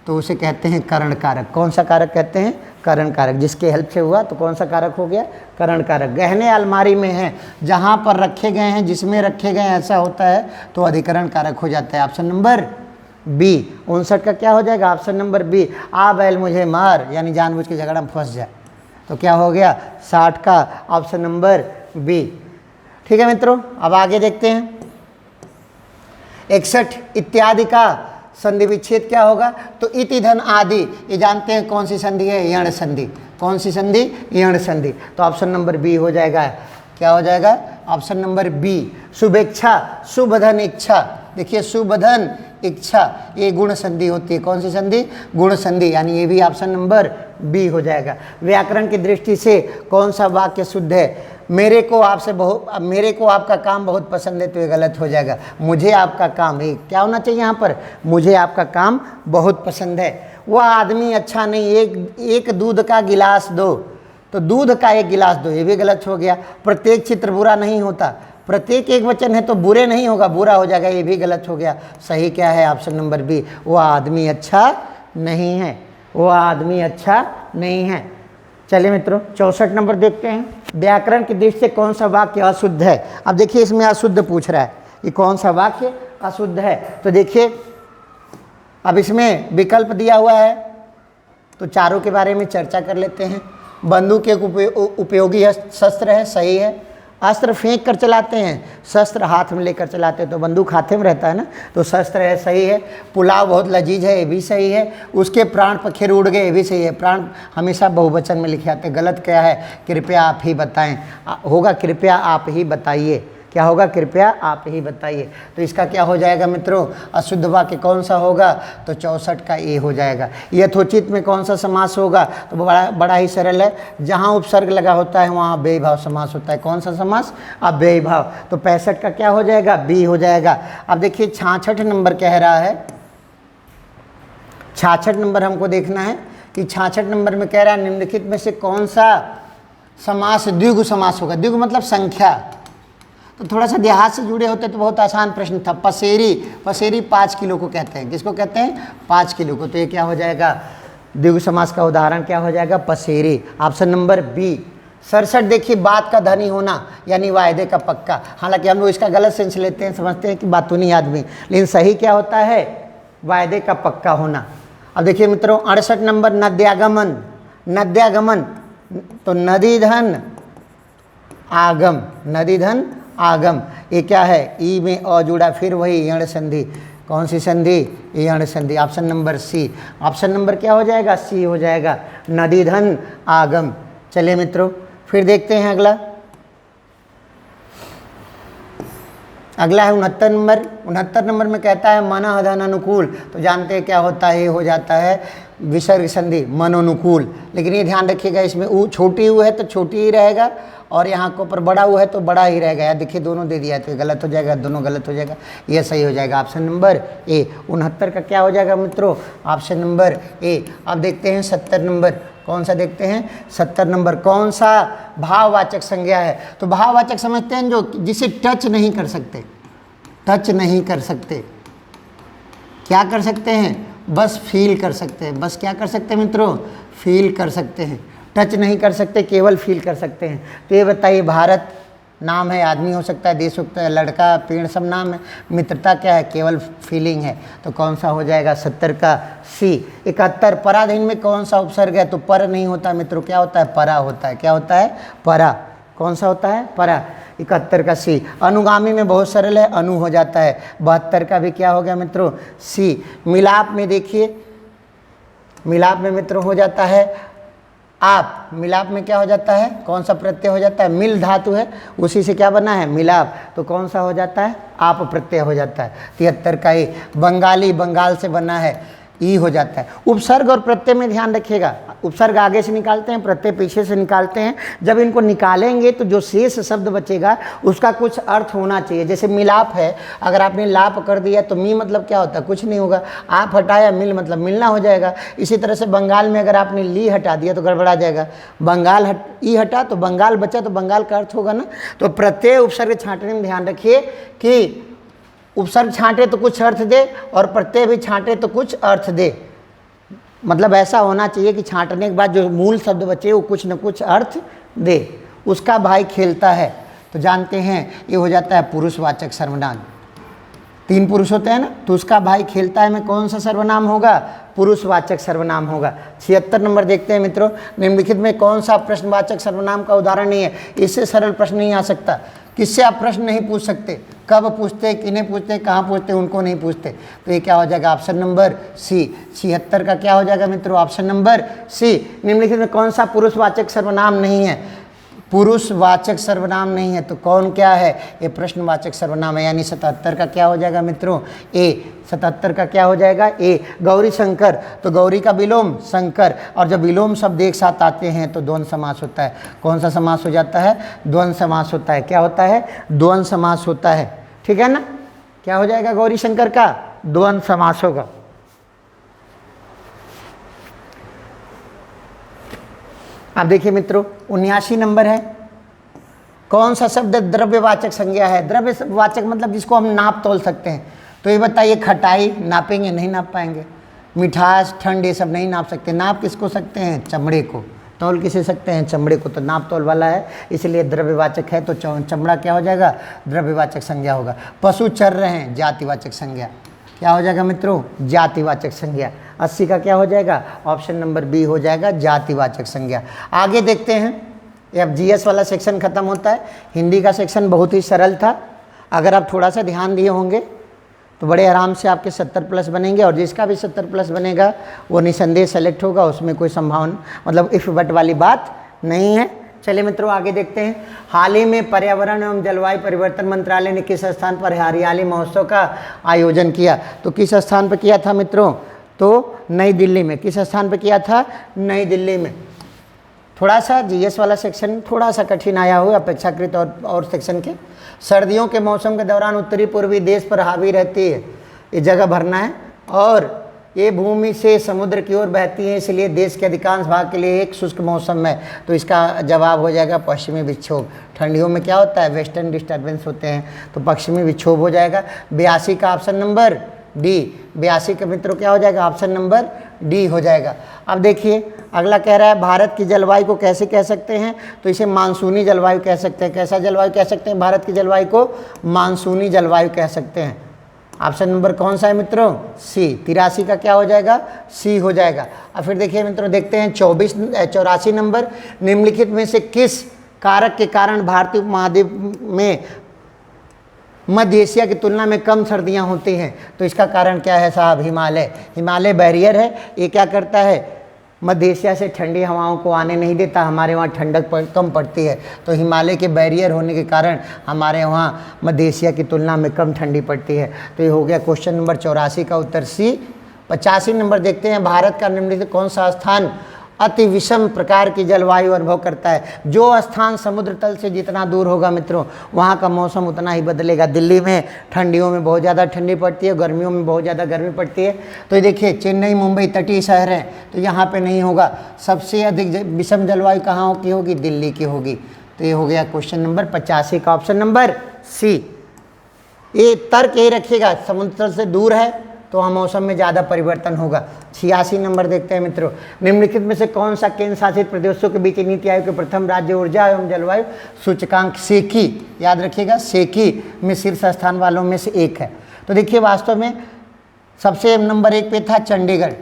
तो उसे कहते हैं करण कारक। कौन सा कारक कहते हैं, करण कारक। जिसके हेल्प से हुआ तो कौन सा कारक हो गया, करण कारक। गहने अलमारी में हैं, जहाँ पर रखे गए हैं, जिसमें रखे गए हैं ऐसा होता है तो अधिकरण कारक हो जाता है, ऑप्शन नंबर बी। 59 का क्या हो जाएगा, ऑप्शन नंबर बी। आ बैल मुझे मार यानी जानबूझ के झगड़ा में फंस जाए, तो क्या हो गया, 60 का ऑप्शन नंबर बी। ठीक है मित्रों, अब आगे देखते हैं। 61 इत्यादि का संधि विच्छेद क्या होगा, तो इति धन आदि, ये जानते हैं कौन सी संधि है, यण संधि। कौन सी संधि, यण संधि, तो ऑप्शन नंबर बी हो जाएगा। क्या हो जाएगा, ऑप्शन नंबर बी। शुभेच्छा, शुभ धन इच्छा, देखिए शुभ धन इच्छा, ये गुण संधि होती है। कौन सी संधि, गुण संधि, यानी ये भी ऑप्शन नंबर बी हो जाएगा। व्याकरण की दृष्टि से कौन सा वाक्य शुद्ध है, मेरे को आपका काम बहुत पसंद है, तो ये गलत हो जाएगा। मुझे आपका काम, ये क्या होना चाहिए यहाँ पर, मुझे आपका काम बहुत पसंद है। वह आदमी अच्छा नहीं, एक दूध का गिलास दो, तो दूध का एक गिलास दो, ये भी गलत हो गया। प्रत्येक चित्र बुरा नहीं होता, प्रत्येक एक वचन है तो बुरे नहीं होगा, बुरा हो जाएगा, ये भी गलत हो गया। सही क्या है, ऑप्शन नंबर बी, वह आदमी अच्छा नहीं है, वह आदमी अच्छा नहीं है। चलिए मित्रों 64 नंबर देखते हैं। व्याकरण की दृष्टि से कौन सा वाक्य अशुद्ध है। अब देखिए इसमें अशुद्ध पूछ रहा है, ये कौन सा वाक्य अशुद्ध है। तो देखिए अब इसमें विकल्प दिया हुआ है, तो चारों के बारे में चर्चा कर लेते हैं। बंदूक एक उपयोगी शस्त्र है, सही है। अस्त्र फेंक कर चलाते हैं, शस्त्र हाथ में लेकर चलाते हैं, तो बंदूक हाथे में रहता है ना, तो शस्त्र है, सही है। पुलाव बहुत लजीज है, ये भी सही है। उसके प्राण पखेरु उड़ गए, ये भी सही है। प्राण हमेशा बहुवचन में लिखे आते हैं। गलत क्या है, कृपया आप ही बताएं, होगा कृपया आप ही बताइए, क्या होगा, कृपया आप ही बताइए। तो इसका क्या हो जाएगा मित्रों, अशुद्ध वाक्य कौन सा होगा, तो 64 का ए हो जाएगा। यथोचित में कौन सा समास होगा, तो बड़ा ही सरल है, जहाँ उपसर्ग लगा होता है वहाँ अव्ययीभाव समास होता है। कौन सा समास, अव्ययीभाव। तो 65 का क्या हो जाएगा, बी हो जाएगा। अब देखिए 66 नंबर कह रहा है, 66 नंबर हमको देखना है कि 66 नंबर में कह रहा है निम्नलिखित में से कौन सा समास द्विगु समास होगा। द्विगु मतलब संख्या, तो थोड़ा सा देहात से जुड़े होते तो बहुत आसान प्रश्न था। पसेरी 5 किलो को कहते हैं, किसको कहते हैं, 5 किलो को। तो ये क्या हो जाएगा, द्विगु समास का उदाहरण क्या हो जाएगा, पसेरी। Option number B. 67 देखिए बात का धनी होना, यानी वायदे का पक्का। हालांकि हम लोग इसका गलत सेंस लेते हैं, समझते हैं कि बातूनी आदमी, लेकिन सही क्या होता है, वायदे का पक्का होना। अब देखिए मित्रों 68 नंबर नद्यागमन, नद्यागमन तो नदी धन आगम, नदी धन आगम, ये क्या है, ई में अ जुड़ा, फिर वही यण संधि, कौन सी संधि, यण संधि। Option number C, option number क्या हो जाएगा, सी हो जाएगा, नदी धन आगम। चलिए मित्रों फिर देखते हैं अगला। अगला है 69 नंबर। 69 नंबर में कहता है मन धन अनुकूल, तो जानते हैं क्या होता है, ये हो जाता है विसर्ग संधि, मनोनुकूल। लेकिन ये ध्यान रखिएगा इसमें ऊ छोटी ऊ है तो छोटी ही रहेगा, और यहाँ को पर बड़ा ऊ है तो बड़ा ही रहेगा। यार देखिए दोनों दे दिया है तो ये गलत हो जाएगा, दोनों गलत हो जाएगा, ये सही हो जाएगा। ऑप्शन नंबर ए। 69 का क्या हो जाएगा मित्रों, ऑप्शन नंबर ए। अब देखते हैं 70 नंबर, कौन सा देखते हैं, 70 नंबर कौन सा भाववाचक संज्ञा है। तो भाववाचक समझते हैं जो जिसे टच नहीं कर सकते, टच नहीं कर सकते, क्या कर सकते हैं, बस फील कर सकते हैं। बस क्या कर सकते हैं मित्रों, फील कर सकते हैं, टच नहीं कर सकते, केवल फील कर सकते हैं। तो ये बताइए, भारत नाम है, आदमी हो सकता है, देश हो सकता है, लड़का पेड़ सब नाम है। मित्रता क्या है, केवल फीलिंग है। तो कौन सा हो जाएगा, 70 का सी। 71 पराधीन में कौन सा उपसर्ग है, तो पर नहीं होता मित्रों, क्या होता है, परा होता है। क्या होता है, परा। कौन सा होता है, परा। 71 का सी। अनुगामी में बहुत सरल है, अनु हो जाता है। 72 का भी क्या हो गया मित्रों, सी। मिलाप में देखिए, मिलाप में मित्रों हो जाता है आप, मिलाप में क्या हो जाता है, कौन सा प्रत्यय हो जाता है, मिल धातु है, उसी से क्या बना है, मिलाप, तो कौन सा हो जाता है, आप प्रत्यय हो जाता है। 73 का ही। बंगाली बंगाल से बना है, ई हो जाता है। उपसर्ग और प्रत्यय में ध्यान रखिएगा, उपसर्ग आगे से निकालते हैं, प्रत्यय पीछे से निकालते हैं। जब इनको निकालेंगे तो जो शेष शब्द बचेगा उसका कुछ अर्थ होना चाहिए। जैसे मिलाप है, अगर आपने लाप कर दिया तो मी मतलब क्या होता है, कुछ नहीं होगा। आप हटाया, मिल मतलब मिलना हो जाएगा। इसी तरह से बंगाल में अगर आपने ली हटा दिया तो गड़बड़ा जाएगा। बंगाल ई हटा तो बंगाल बचा, तो बंगाल का अर्थ होगा ना। तो प्रत्यय उपसर्ग छांटने में ध्यान रखिए कि उपसर्ग छांटे तो कुछ अर्थ दे और प्रत्यय भी छांटे तो कुछ अर्थ दे। मतलब ऐसा होना चाहिए कि छांटने के बाद जो मूल शब्द बचे वो कुछ न कुछ अर्थ दे। उसका भाई खेलता है, तो जानते हैं ये हो जाता है पुरुषवाचक सर्वनाम। 3 पुरुष होते हैं ना, तो उसका भाई खेलता है में कौन सा सर्वनाम होगा, पुरुषवाचक सर्वनाम होगा। 76 नंबर देखते हैं मित्रों, निम्नलिखित में कौन सा प्रश्नवाचक सर्वनाम का उदाहरण नहीं है। इससे सरल प्रश्न नहीं आ सकता। किससे आप प्रश्न नहीं पूछ सकते, कब पूछते, किन्हें पूछते, कहाँ पूछते, उनको नहीं पूछते। तो ये क्या हो जाएगा, ऑप्शन नंबर सी। 76 का क्या हो जाएगा मित्रों, ऑप्शन नंबर सी। निम्नलिखित में कौन सा पुरुषवाचक सर्वनाम नहीं है, पुरुषवाचक सर्वनाम नहीं है, तो कौन क्या है, ये प्रश्नवाचक सर्वनाम है। यानी 77 का क्या हो जाएगा मित्रों, ए। 77 का क्या हो जाएगा, ए। गौरी शंकर, तो गौरी का विलोम शंकर, और जब विलोम शब्द एक साथ आते हैं तो द्वंद्व समास होता है। कौन सा समास हो जाता है, द्वंद्व समास होता है। क्या होता है, द्वंद्व समास होता है, ठीक है ना। क्या हो जाएगा गौरी शंकर का, द्वंद्व समास होगा। आप देखिए मित्रों 79 नंबर है, कौन सा शब्द द्रव्यवाचक संज्ञा है। द्रव्यवाचक मतलब जिसको हम नाप तोल सकते हैं। तो ये बताइए, खटाई नापेंगे, नहीं नाप पाएंगे। मिठास, ठंड, ये सब नहीं नाप सकते। नाप किसको सकते हैं, चमड़े को। तौल किसे सकते हैं, चमड़े को। तो नाप तौल वाला है, इसलिए द्रव्यवाचक है, तो चमड़ा क्या हो जाएगा, द्रव्यवाचक संज्ञा होगा। पशु चर रहे हैं, जातिवाचक संज्ञा। क्या हो जाएगा मित्रों, जातिवाचक संज्ञा। 80 का क्या हो जाएगा, ऑप्शन नंबर बी हो जाएगा, जातिवाचक संज्ञा। आगे देखते हैं, अब जीएस वाला सेक्शन खत्म होता है। हिंदी का सेक्शन बहुत ही सरल था, अगर आप थोड़ा सा ध्यान दिए होंगे तो बड़े आराम से आपके 70 प्लस बनेंगे, और जिसका भी 70 प्लस बनेगा वो निसंदेह सेलेक्ट होगा, उसमें कोई संभावना मतलब इफ बट वाली बात नहीं है। चलिए मित्रों आगे देखते हैं। हाल ही में पर्यावरण एवं जलवायु परिवर्तन मंत्रालय ने किस स्थान पर हरियाली महोत्सव का आयोजन किया। तो किस स्थान पर किया था मित्रों, तो नई दिल्ली में। किस स्थान पर किया था, नई दिल्ली में। थोड़ा सा जीएस वाला सेक्शन थोड़ा सा कठिन आया हुआ अपेक्षाकृत और सेक्शन के। सर्दियों के मौसम के दौरान उत्तरी पूर्वी देश पर हावी रहती है, ये जगह भरना है, और ये भूमि से समुद्र की ओर बहती है, इसलिए देश के अधिकांश भाग के लिए एक शुष्क मौसम है। तो इसका जवाब हो जाएगा पश्चिमी विक्षोभ। ठंडियों में क्या होता है, वेस्टर्न डिस्टर्बेंस होते हैं, तो पश्चिमी विक्षोभ हो जाएगा। 82 का ऑप्शन नंबर डी। 82 का मित्रों क्या हो जाएगा, ऑप्शन नंबर डी हो जाएगा। अब देखिए अगला कह रहा है, भारत की जलवायु को कैसे कह सकते हैं, तो इसे मानसूनी जलवायु कह सकते हैं। कैसा जलवायु कह सकते हैं, भारत की जलवायु को मानसूनी जलवायु कह सकते हैं। ऑप्शन नंबर कौन सा है मित्रों, सी। 83 का क्या हो जाएगा, सी हो जाएगा। अब फिर देखिए मित्रों देखते हैं 84 नंबर, निम्नलिखित में से किस कारक के कारण भारतीय उपमहाद्वीप में मध्य एशिया की तुलना में कम सर्दियां होती हैं। तो इसका कारण क्या है साहब, हिमालय। हिमालय बैरियर है, ये क्या करता है, मध्य एशिया से ठंडी हवाओं को आने नहीं देता, हमारे वहाँ ठंडक कम पड़ती है। तो हिमालय के बैरियर होने के कारण हमारे वहाँ मध्य एशिया की तुलना में कम ठंडी पड़ती है। तो ये हो गया क्वेश्चन नंबर 84 का उत्तर सी। 85 नंबर देखते हैं, भारत का निम्नलिखित कौन सा स्थान अति विषम प्रकार की जलवायु अनुभव करता है। जो स्थान समुद्र तल से जितना दूर होगा मित्रों, वहाँ का मौसम उतना ही बदलेगा। दिल्ली में ठंडियों में बहुत ज़्यादा ठंडी पड़ती है, गर्मियों में बहुत ज़्यादा गर्मी पड़ती है। तो ये देखिए चेन्नई मुंबई तटीय शहर हैं, तो यहाँ पे नहीं होगा। सबसे अधिक विषम जलवायु कहाँ की होगी, दिल्ली की होगी। तो ये हो गया क्वेश्चन नंबर 85 का ऑप्शन नंबर सी। ये तर्क यही रखिएगा, समुद्र तल से दूर है तो वहाँ मौसम में ज़्यादा परिवर्तन होगा। 86 नंबर देखते हैं मित्रों, निम्नलिखित में से कौन सा केंद्र शासित प्रदेशों के बीच नीति आयोग के प्रथम राज्य ऊर्जा एवं जलवायु सूचकांक सेकी, याद रखिएगा सेकी में शीर्ष स्थान वालों में से एक है। तो देखिए वास्तव में सबसे नंबर 1 पे था चंडीगढ़,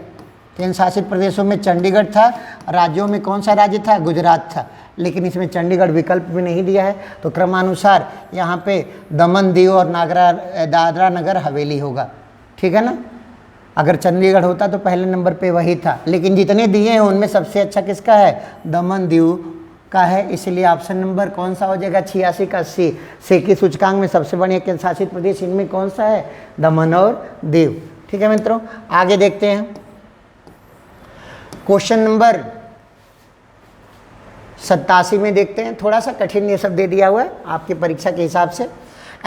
केंद्र शासित प्रदेशों में चंडीगढ़ था। राज्यों में कौन सा राज्य था, गुजरात था, लेकिन इसमें चंडीगढ़ विकल्प भी नहीं दिया है। तो क्रमानुसार यहाँ पे दमन दीव और दादरा नगर हवेली होगा, ठीक है ना। अगर चंडीगढ़ होता तो पहले नंबर पे वही था, लेकिन जितने दिए हैं उनमें सबसे अच्छा किसका है, दमन दीव का है। इसलिए ऑप्शन नंबर कौन सा हो जाएगा, 86 का सी। सेकी सूचकांक में सबसे बढ़िया केंद्र शासित प्रदेश इनमें कौन सा है, दमन और दीव। ठीक है मित्रों, आगे देखते हैं क्वेश्चन नंबर 87 में देखते हैं। थोड़ा सा कठिन ये सब दे दिया हुआ है आपकी परीक्षा के हिसाब से।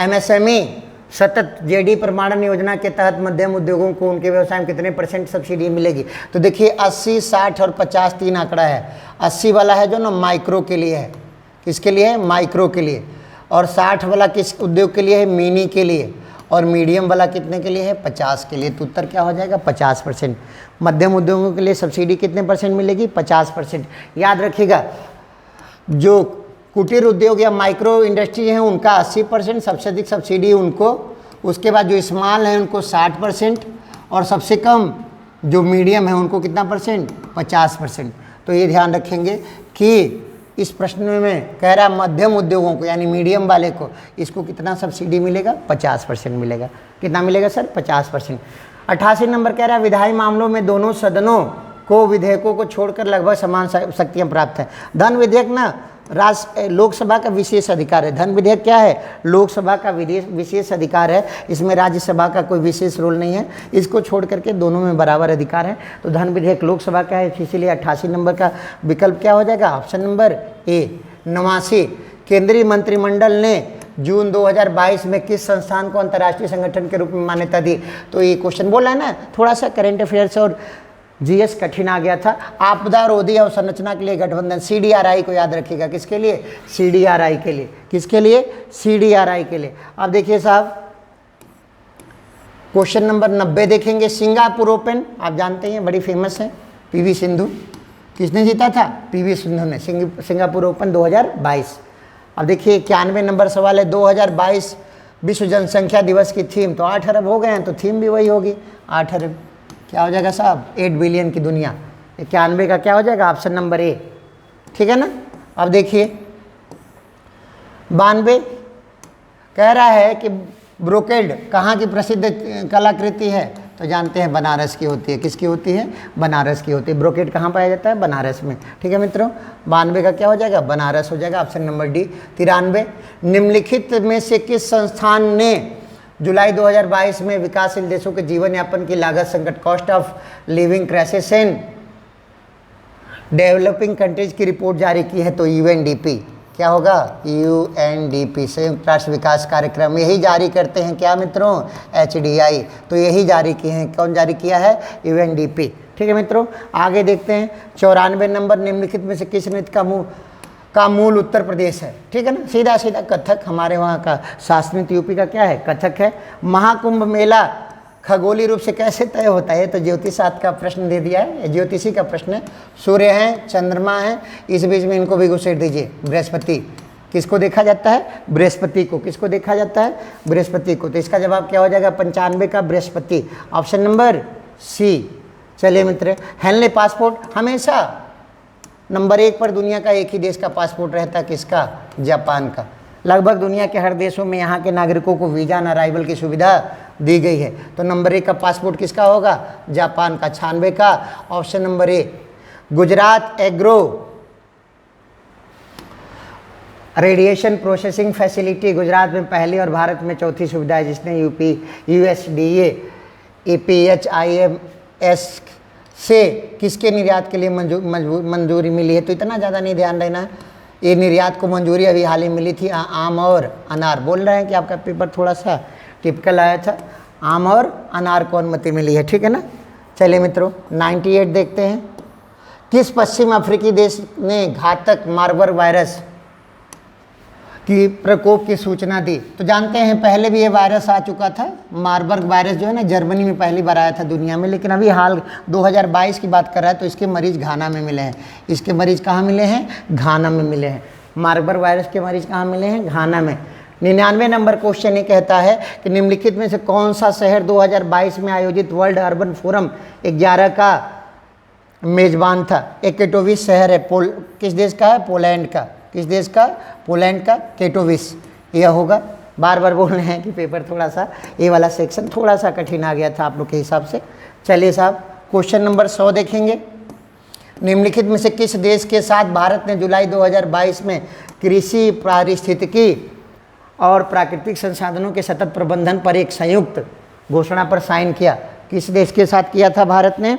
एमएसएमई सतत जेडी प्रमाणन योजना के तहत मध्यम उद्योगों को उनके व्यवसाय में कितने % सब्सिडी मिलेगी। तो देखिए 80, 60 और 50 तीन आंकड़ा है। 80 वाला है जो ना माइक्रो के लिए है, किसके लिए है, माइक्रो के लिए। और 60 वाला किस उद्योग के लिए है, मिनी के लिए। और मीडियम वाला कितने के लिए है, 50 के लिए। तो उत्तर क्या हो जाएगा, 50%। मध्यम उद्योगों के लिए सब्सिडी कितने % मिलेगी, 50%। याद रखिएगा जो कुटीर उद्योग या माइक्रो इंडस्ट्री हैं उनका 80% सबसे अधिक सब्सिडी उनको, उसके बाद जो स्मॉल हैं उनको 60%, और सबसे कम जो मीडियम है उनको कितना %, 50%। तो ये ध्यान रखेंगे कि इस प्रश्न में कह रहा है मध्यम उद्योगों को यानी मीडियम वाले को इसको कितना सब्सिडी मिलेगा, 50% मिलेगा। कितना मिलेगा सर, 50%। 88 नंबर कह रहा है विधायी मामलों में दोनों सदनों को विधेयकों को छोड़कर लगभग समान शक्तियाँ प्राप्त हैं। धन विधेयक ना लोकसभा का विशेष अधिकार है। धन विधेयक क्या है? लोकसभा का विशेष अधिकार है, इसमें राज्यसभा का कोई विशेष रोल नहीं है, इसको छोड़ करके दोनों में बराबर अधिकार है। तो धन विधेयक लोकसभा का है, इसीलिए 88 नंबर का विकल्प क्या हो जाएगा? ऑप्शन नंबर ए। 89, केंद्रीय मंत्रिमंडल ने जून 2022 में किस संस्थान को अंतर्राष्ट्रीय संगठन के रूप में मान्यता दी? तो ये क्वेश्चन बोला है ना, थोड़ा सा करंट अफेयर्स और जीएस कठिन आ गया था। आपदा रोधी अवसंरचना के लिए गठबंधन, सीडीआरआई को याद रखिएगा। किसके लिए? सीडीआरआई के लिए। किसके लिए? सीडीआरआई के लिए। अब देखिए साहब, क्वेश्चन नंबर 90 देखेंगे। सिंगापुर ओपन आप जानते हैं, बड़ी फेमस है, पीवी सिंधु। किसने जीता था? पीवी सिंधु ने सिंगापुर ओपन 2022। अब देखिए 91 नंबर सवाल है। 2022 विश्व जनसंख्या दिवस की थीम, तो 8 अरब हो गए हैं तो थीम भी वही होगी, 8 अरब। क्या हो जाएगा साहब? 8 बिलियन की दुनिया। 91 का क्या हो जाएगा? ऑप्शन नंबर ए। ठीक है ना। अब देखिए 92 कह रहा है कि ब्रोकेड कहाँ की प्रसिद्ध कलाकृति है? तो जानते हैं बनारस की होती है। किसकी होती है? बनारस की होती है। ब्रोकेड कहाँ पाया जाता है? बनारस में। ठीक है मित्रों, 92 का क्या हो जाएगा? बनारस हो जाएगा, ऑप्शन नंबर डी। 93, निम्नलिखित में से किस संस्थान ने जुलाई 2022 में विकासशील देशों के जीवन यापन की लागत संकट, cost of living crisis in developing countries की रिपोर्ट जारी की है? तो यूएनडीपी। क्या होगा? यूएनडीपी, संयुक्त राष्ट्र विकास कार्यक्रम। यही जारी करते हैं क्या मित्रों? एचडीआई। तो यही जारी किए हैं। कौन जारी किया है? यूएनडीपी। ठीक है मित्रों, आगे देखते हैं। 94 नंबर, निम्नलिखित में से किस नृत्य का मूल उत्तर प्रदेश है? ठीक है ना, सीधा सीधा कथक। हमारे वहाँ का शास्त्रीय नृत्य यूपी का क्या है? कथक है। महाकुंभ मेला खगोलीय रूप से कैसे तय होता है? तो ज्योतिषास्त्र का प्रश्न दे दिया है, ज्योतिषी का प्रश्न है। सूर्य है, चंद्रमा है, इस बीच में इनको भी घुसेड़ दीजिए। बृहस्पति। किसको देखा जाता है? बृहस्पति को। किसको देखा जाता है? बृहस्पति को। तो इसका जवाब क्या हो जाएगा? 95 का बृहस्पति, ऑप्शन नंबर सी। चलिए मित्र, हेनले पासपोर्ट हमेशा नंबर 1 पर दुनिया का एक ही देश का पासपोर्ट रहता है। किसका? जापान का। लगभग दुनिया के हर देशों में यहाँ के नागरिकों को वीज़ा ऑन अराइवल की सुविधा दी गई है। तो नंबर 1 का पासपोर्ट किसका होगा? जापान का। 96 का ऑप्शन नंबर ए। Gujarat agro radiation processing facility Gujarat में पहली और भारत में चौथी सुविधा है, जिसने यूपी यूएसडीए APHIMS से किसके निर्यात के लिए मंजूरी मिली है? तो इतना ज़्यादा नहीं ध्यान देना। ये निर्यात को मंजूरी अभी हाल ही मिली थी, आम और अनार। बोल रहे हैं कि आपका पेपर थोड़ा सा टिपिकल आया था। आम और अनार को अनुमति मिली है। ठीक है ना। चलिए मित्रों 98 देखते हैं। किस पश्चिम अफ्रीकी देश ने घातक मार्बर्ग वायरस की प्रकोप की सूचना दी? तो जानते हैं पहले भी ये वायरस आ चुका था। मार्बर्ग वायरस जो है ना, जर्मनी में पहली बार आया था दुनिया में, लेकिन अभी हाल 2022 की बात कर रहा है। तो इसके मरीज घाना में मिले हैं। इसके मरीज कहाँ मिले हैं? घाना में मिले हैं। मार्बर्ग वायरस के मरीज कहाँ मिले हैं? घाना में। 99 नंबर क्वेश्चन ये कहता है कि निम्नलिखित में से कौन सा शहर 2022 में आयोजित वर्ल्ड अर्बन फोरम 11 का मेजबान था? केटोविस शहर है। किस देश का है? पोलैंड का। किस देश का? पोलैंड का केटोविस। यह होगा। बार बार बोल रहे हैं कि पेपर थोड़ा सा, ये वाला सेक्शन थोड़ा सा कठिन आ गया था आप लोग के हिसाब से। चलिए साहब, क्वेश्चन नंबर 100 देखेंगे। निम्नलिखित में से किस देश के साथ भारत ने जुलाई 2022 में कृषि, पारिस्थितिकी और प्राकृतिक संसाधनों के सतत प्रबंधन पर एक संयुक्त घोषणा पर साइन किया? किस देश के साथ किया था भारत ने?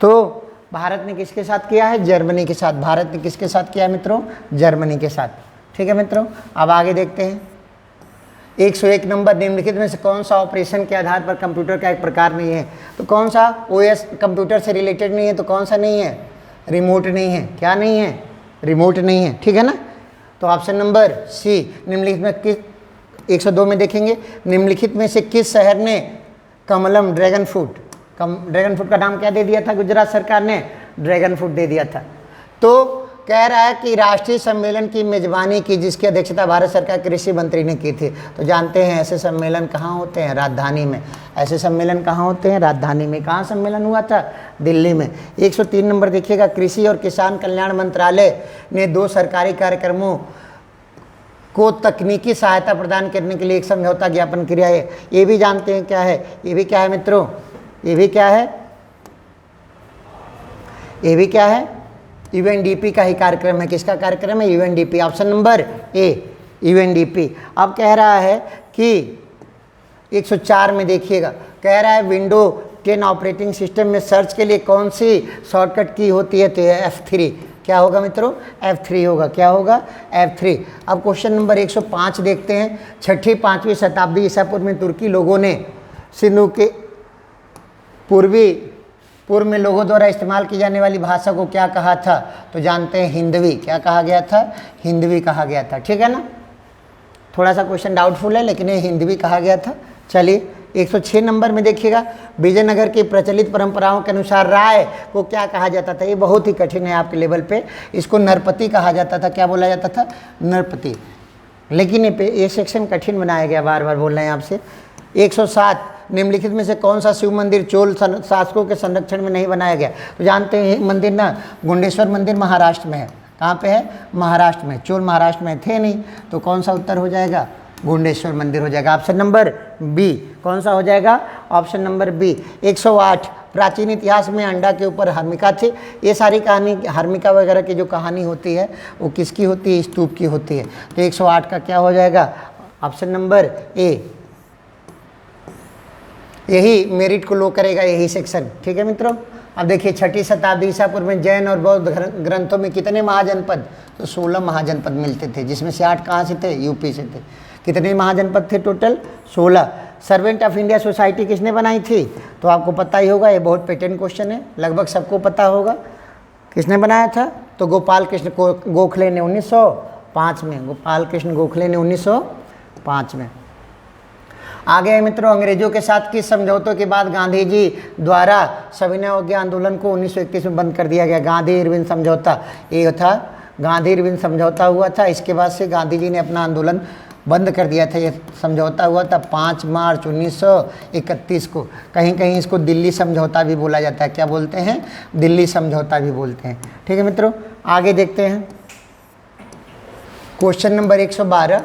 तो भारत ने किसके साथ किया है? जर्मनी के साथ। भारत ने किसके साथ किया है मित्रों? जर्मनी के साथ। ठीक है मित्रों, अब आगे देखते हैं। 101 नंबर, निम्नलिखित में से कौन सा ऑपरेशन के आधार पर कंप्यूटर का एक प्रकार नहीं है? तो कौन सा? ओएस कंप्यूटर से रिलेटेड नहीं है। तो कौन सा नहीं है? रिमोट नहीं है। क्या नहीं है? रिमोट नहीं है। ठीक है ना। तो ऑप्शन नंबर सी। निम्नलिखित में किस 102 में देखेंगे, निम्नलिखित में से किस शहर ने कमलम ड्रैगन फ्रूट का नाम क्या दे दिया था? गुजरात सरकार ने ड्रैगन फ्रूट दे दिया था। तो कह रहा है कि राष्ट्रीय सम्मेलन की मेजबानी की, जिसकी अध्यक्षता भारत सरकार कृषि मंत्री ने की थी। तो जानते हैं ऐसे सम्मेलन कहाँ होते हैं? राजधानी में। ऐसे सम्मेलन कहाँ होते हैं? राजधानी में। कहाँ सम्मेलन हुआ था? दिल्ली में। 103 नंबर देखिएगा, कृषि और किसान कल्याण मंत्रालय ने 2 सरकारी कार्यक्रमों को तकनीकी सहायता प्रदान करने के लिए एक समझौता ज्ञापन किया है। ये भी जानते हैं क्या है? ये भी क्या है मित्रों? ये भी क्या है? ये भी क्या है? यूएनडीपी का ही कार्यक्रम है। किसका कार्यक्रम है? यूएनडीपी। ऑप्शन नंबर ए यूएनडीपी। अब कह रहा है कि 104 में देखिएगा, कह रहा है विंडो 10 ऑपरेटिंग सिस्टम में सर्च के लिए कौन सी शॉर्टकट की होती है? तो यह F3। क्या होगा मित्रों? F3 होगा। क्या होगा? F3। अब क्वेश्चन नंबर 105 देखते हैं। 6वीं-5वीं शताब्दी ईसा पूर्व में तुर्की लोगों ने सिंधु के पूर्व में लोगों द्वारा इस्तेमाल की जाने वाली भाषा को क्या कहा था? तो जानते हैं हिंदवी। क्या कहा गया था? हिंदवी कहा गया था। ठीक है ना, थोड़ा सा क्वेश्चन डाउटफुल है लेकिन ये हिंदवी कहा गया था। चलिए 106 नंबर में देखिएगा, विजयनगर की प्रचलित परंपराओं के अनुसार राय को क्या कहा जाता था? ये बहुत ही कठिन है आपके लेवल पे। इसको नरपति कहा जाता था। क्या बोला जाता था? नरपति। लेकिन ये सेक्शन कठिन बनाया गया, बार बार बोल रहे हैं आपसे। 107, निम्नलिखित में से कौन सा शिव मंदिर चोल शासकों के संरक्षण में नहीं बनाया गया? तो जानते हैं मंदिर ना, गुंडेश्वर मंदिर महाराष्ट्र में है। कहाँ पे है? महाराष्ट्र में। चोल महाराष्ट्र में थे नहीं, तो कौन सा उत्तर हो जाएगा? गुंडेश्वर मंदिर हो जाएगा। Option number B. कौन सा हो जाएगा? Option number B. 108, प्राचीन इतिहास में अंडा के ऊपर हर्मिका थी। ये सारी कहानी हर्मिका वगैरह की जो कहानी होती है वो किसकी होती है? स्तूप की होती है। तो 108 का क्या हो जाएगा? ऑप्शन नंबर ए। यही मेरिट को लो करेगा, यही सेक्शन। ठीक है मित्रों, अब देखिए 6वीं शताब्दी ईसा पूर्व में जैन और बौद्ध ग्रंथों में कितने महाजनपद? तो 16 महाजनपद मिलते थे, जिसमें से 8 कहाँ से थे? यूपी से थे। कितने महाजनपद थे total? 16। Servant of India society किसने बनाई थी? तो आपको पता ही होगा, ये बहुत पेटेंट क्वेश्चन है, लगभग सबको पता होगा। किसने बनाया था? तो गोपाल कृष्ण गोखले ने 1905 में। गोपाल कृष्ण गोखले ने 1905 में। आगे है मित्रों, अंग्रेजों के साथ किस समझौतों के बाद गांधी जी द्वारा सविनय अवज्ञा आंदोलन को 1921 में बंद कर दिया गया? गांधी इरविन समझौता। ये था गांधी इरविन समझौता हुआ था। इसके बाद से गांधी जी ने अपना आंदोलन बंद कर दिया था। ये समझौता हुआ था 5 मार्च 1931 को। कहीं कहीं इसको दिल्ली समझौता भी बोला जाता है। क्या बोलते हैं? दिल्ली समझौता भी बोलते हैं। ठीक है मित्रों, आगे देखते हैं क्वेश्चन नंबर 112।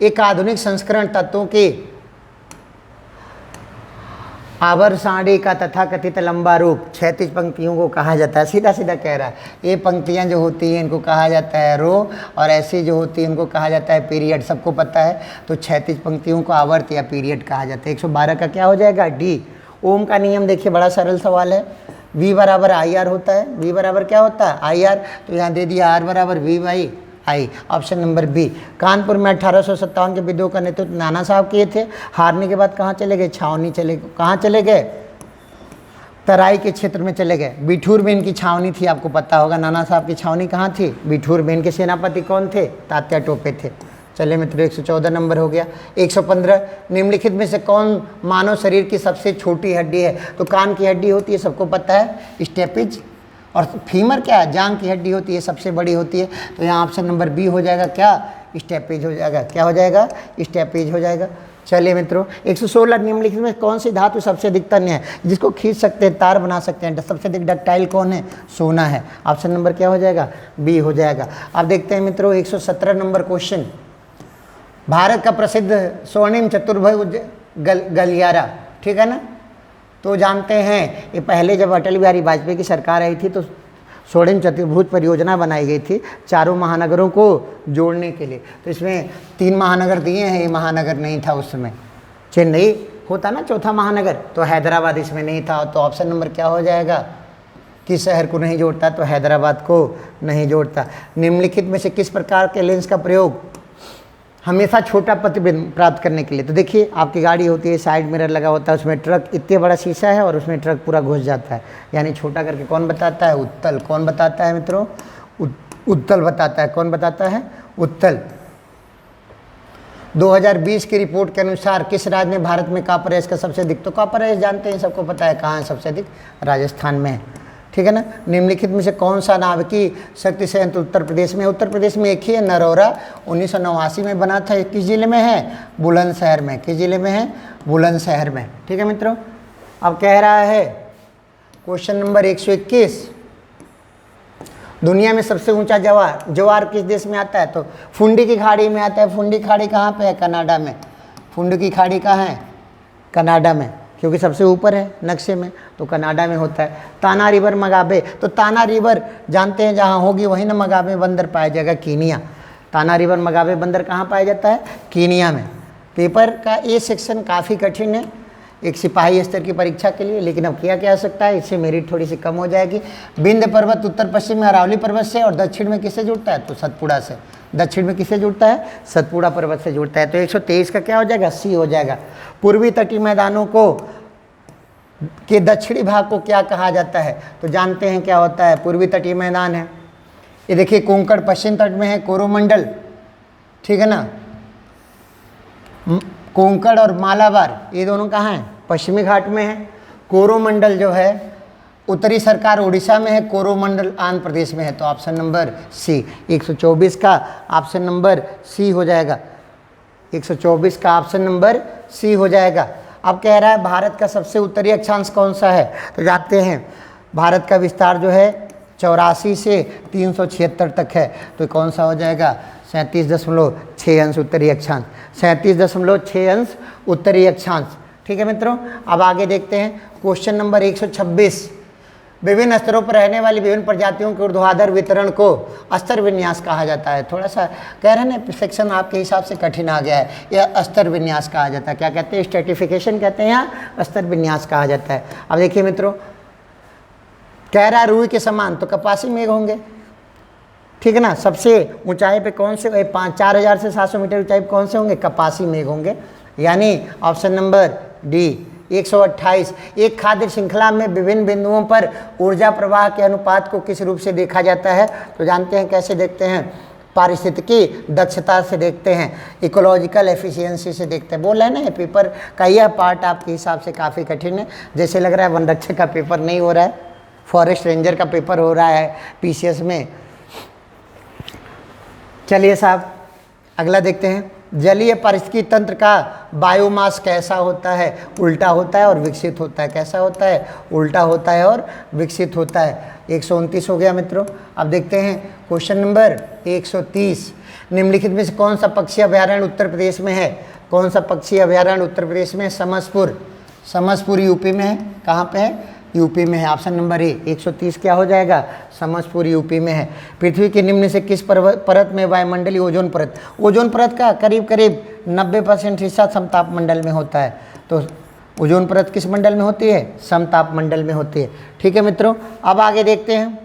एक आधुनिक संस्करण तत्वों के आवर साड़ी का तथाकथित लंबा रूप क्षैतिज पंक्तियों को कहा जाता है। सीधा सीधा कह रहा है, ये पंक्तियां जो होती हैं इनको कहा जाता है रो, और ऐसी जो होती है इनको कहा जाता है पीरियड। सबको पता है, तो क्षैतिज पंक्तियों को आवर्त या पीरियड कहा जाता है। 112 का क्या हो जाएगा? डी। ओम का नियम देखिए, बड़ा सरल सवाल है। V बराबर IR होता है। V बराबर क्या होता है? IR। तो यहाँ दे दिया R बराबर V/I। Option number B. Kanpur में 1857 के विद्रोह का नेतृत्व नाना साहब किए थे। हारने के बाद कहाँ चले गए? छावनी चले गए। कहाँ चले गए? तराई के क्षेत्र में चले गए। बिठूर में इनकी छावनी थी, आपको पता होगा। नाना साहब की छावनी कहाँ थी? बिठूर में। इनके सेनापति कौन थे? तात्या टोपे थे। चलिए मित्रों, 114 नंबर हो गया। 115, निम्नलिखित में से कौन मानव शरीर की सबसे छोटी हड्डी है? तो कान की हड्डी होती है, सबको पता है, स्टेपिज। और फीमर क्या है? जांघ की हड्डी होती है, सबसे बड़ी होती है। तो यहाँ ऑप्शन नंबर बी हो जाएगा। क्या? स्टेपेज हो जाएगा। क्या हो जाएगा? स्टेपेज हो जाएगा। चलिए मित्रों, 116, निम्नलिखित में कौन सी धातु सबसे अधिक तन्य है, जिसको खींच सकते हैं, तार बना सकते हैं? सबसे अधिक डक्टाइल कौन है? सोना है। ऑप्शन नंबर क्या हो जाएगा? बी हो जाएगा। अब देखते हैं मित्रों 117 नंबर क्वेश्चन। भारत का प्रसिद्ध स्वर्णिम चतुर्भुज गलियारा, ठीक है ना, तो जानते हैं ये पहले जब अटल बिहारी वाजपेयी की सरकार आई थी तो स्वर्णिम चतुर्भुज परियोजना बनाई गई थी चारों महानगरों को जोड़ने के लिए। तो इसमें 3 महानगर दिए हैं, ये महानगर नहीं था उस समय। चेन्नई होता ना चौथा महानगर, तो हैदराबाद इसमें नहीं था। तो ऑप्शन नंबर क्या हो जाएगा? किस शहर को नहीं जोड़ता? तो हैदराबाद को नहीं जोड़ता। निम्नलिखित में से किस प्रकार के लेंस का प्रयोग हमेशा छोटा प्रतिबिंब प्राप्त करने के लिए? तो देखिए, आपकी गाड़ी होती है, साइड मिरर लगा होता है, उसमें ट्रक इतने बड़ा शीशा है और उसमें ट्रक पूरा घुस जाता है, यानी छोटा करके कौन बताता है? उत्तल। कौन बताता है मित्रों? उत्तल बताता है। कौन बताता है? उत्तल। 2020 की रिपोर्ट के अनुसार किस राज्य में भारत में कॉपर ऐश का सबसे अधिक? तो कॉपर ऐश जानते हैं, सबको पता है कहाँ है सबसे अधिक? राजस्थान में, ठीक है ना। निम्नलिखित में से कौन सा नाभिकीय शक्ति संयंत्र उत्तर प्रदेश में? उत्तर प्रदेश में एक ही है, नरौरा, 1989 में बना था। किस जिले में है? बुलंदशहर में। किस जिले में है? बुलंदशहर में, ठीक है मित्रों। अब कह रहा है क्वेश्चन नंबर 121, दुनिया में सबसे ऊंचा ज्वार किस देश में आता है? तो फुंडी की खाड़ी में आता है। फुंडी खाड़ी कहाँ पे है? कनाडा में। फुंडी की खाड़ी कहाँ है? कनाडा में, क्योंकि सबसे ऊपर है नक्शे में। तो कनाडा में होता है। ताना रिवर मगाबे, तो ताना रिवर जानते हैं जहाँ होगी वहीं ना मगाबे बंदर पाया जाएगा, कीनिया। ताना रिवर मगाबे बंदर कहाँ पाया जाता है? कीनिया में। पेपर का ये सेक्शन काफ़ी कठिन है एक सिपाही स्तर की परीक्षा के लिए, लेकिन अब किया जा सकता है, इससे मेरिट थोड़ी सी कम हो जाएगी। विंध्य पर्वत उत्तर पश्चिम में अरावली पर्वत से और दक्षिण में किससे जुड़ता है? तो सतपुड़ा से। दक्षिण में किससे जुड़ता है? सतपुड़ा पर्वत से जुड़ता है। तो 123 का क्या हो जाएगा? सी हो जाएगा। पूर्वी तटीय मैदानों को के दक्षिणी भाग को क्या कहा जाता है? तो जानते हैं क्या होता है, पूर्वी तटीय मैदान है। ये देखिए कोंकण पश्चिम तट में है, कोरोमंडल, ठीक है ना, कोंकण और मालाबार ये दोनों कहाँ हैं? पश्चिमी घाट में है। कोरोमंडल जो है उत्तरी सरकार उड़ीसा में है, कोरोमंडल आंध्र प्रदेश में है। तो ऑप्शन नंबर सी 124 का ऑप्शन नंबर सी हो जाएगा। 124 का ऑप्शन नंबर सी हो जाएगा। अब कह रहा है भारत का सबसे उत्तरी अक्षांश कौन सा है? तो जानते हैं भारत का विस्तार जो है 84 से 376 तक है। तो कौन सा हो जाएगा? 37.6 अंश उत्तरी अक्षांश। 37.6 अंश उत्तरी अक्षांश। ठीक है मित्रों, अब आगे देखते हैं क्वेश्चन नंबर 126। विभिन्न स्तरों पर रहने वाली विभिन्न प्रजातियों के ऊर्ध्वाधर वितरण को स्तर विन्यास कहा जाता है। थोड़ा सा कह रहे हैं ना सेक्शन आपके हिसाब से कठिन आ गया है, यह स्तर विन्यास कहा जाता है। क्या कहते हैं? स्ट्रेटिफिकेशन कहते हैं, यहाँ स्तर विन्यास कहा जाता है। अब देखिए मित्रों, कह रहा है रुई के समान, तो कपासी मेघ होंगे, ठीक है ना। सबसे ऊंचाई पे कौन से 4,000 से 700 मीटर ऊंचाई पे कौन से होंगे? कपासी मेघ होंगे, यानी ऑप्शन नंबर डी। 128 एक खाद्य श्रृंखला में विभिन्न बिंदुओं पर ऊर्जा प्रवाह के अनुपात को किस रूप से देखा जाता है? तो जानते हैं कैसे देखते हैं? पारिस्थितिकी दक्षता से देखते हैं, इकोलॉजिकल एफिशिएंसी से देखते हैं। बोल रहे हैं ना ये पेपर का यह पार्ट आपके हिसाब से काफ़ी कठिन है। जैसे लग रहा है वन रक्षक का पेपर नहीं हो रहा है, फॉरेस्ट रेंजर का पेपर हो रहा है पीसीएस में। चलिए साहब अगला देखते हैं। जलीय पारिस्थितिकी तंत्र का बायोमास कैसा होता है? उल्टा होता है और विकसित होता है। कैसा होता है? उल्टा होता है और विकसित होता है। 129 हो गया मित्रों। अब देखते हैं क्वेश्चन नंबर 130। निम्नलिखित में से कौन सा पक्षी अभयारण्य उत्तर प्रदेश में है? कौन सा पक्षी अभयारण्य उत्तर प्रदेश में? समसपुर। समसपुर यूपी में है। कहाँ पे है? यूपी में है। ऑप्शन नंबर ए 130 क्या हो जाएगा? समसपुर यूपी में है। पृथ्वी के निम्न से किस परत में वायुमंडलीय ओजोन परत? ओजोन परत का करीब करीब 90% हिस्सा समताप मंडल में होता है। तो ओजोन परत किस मंडल में होती है? समताप मंडल में होती है। ठीक है मित्रों, अब आगे देखते हैं।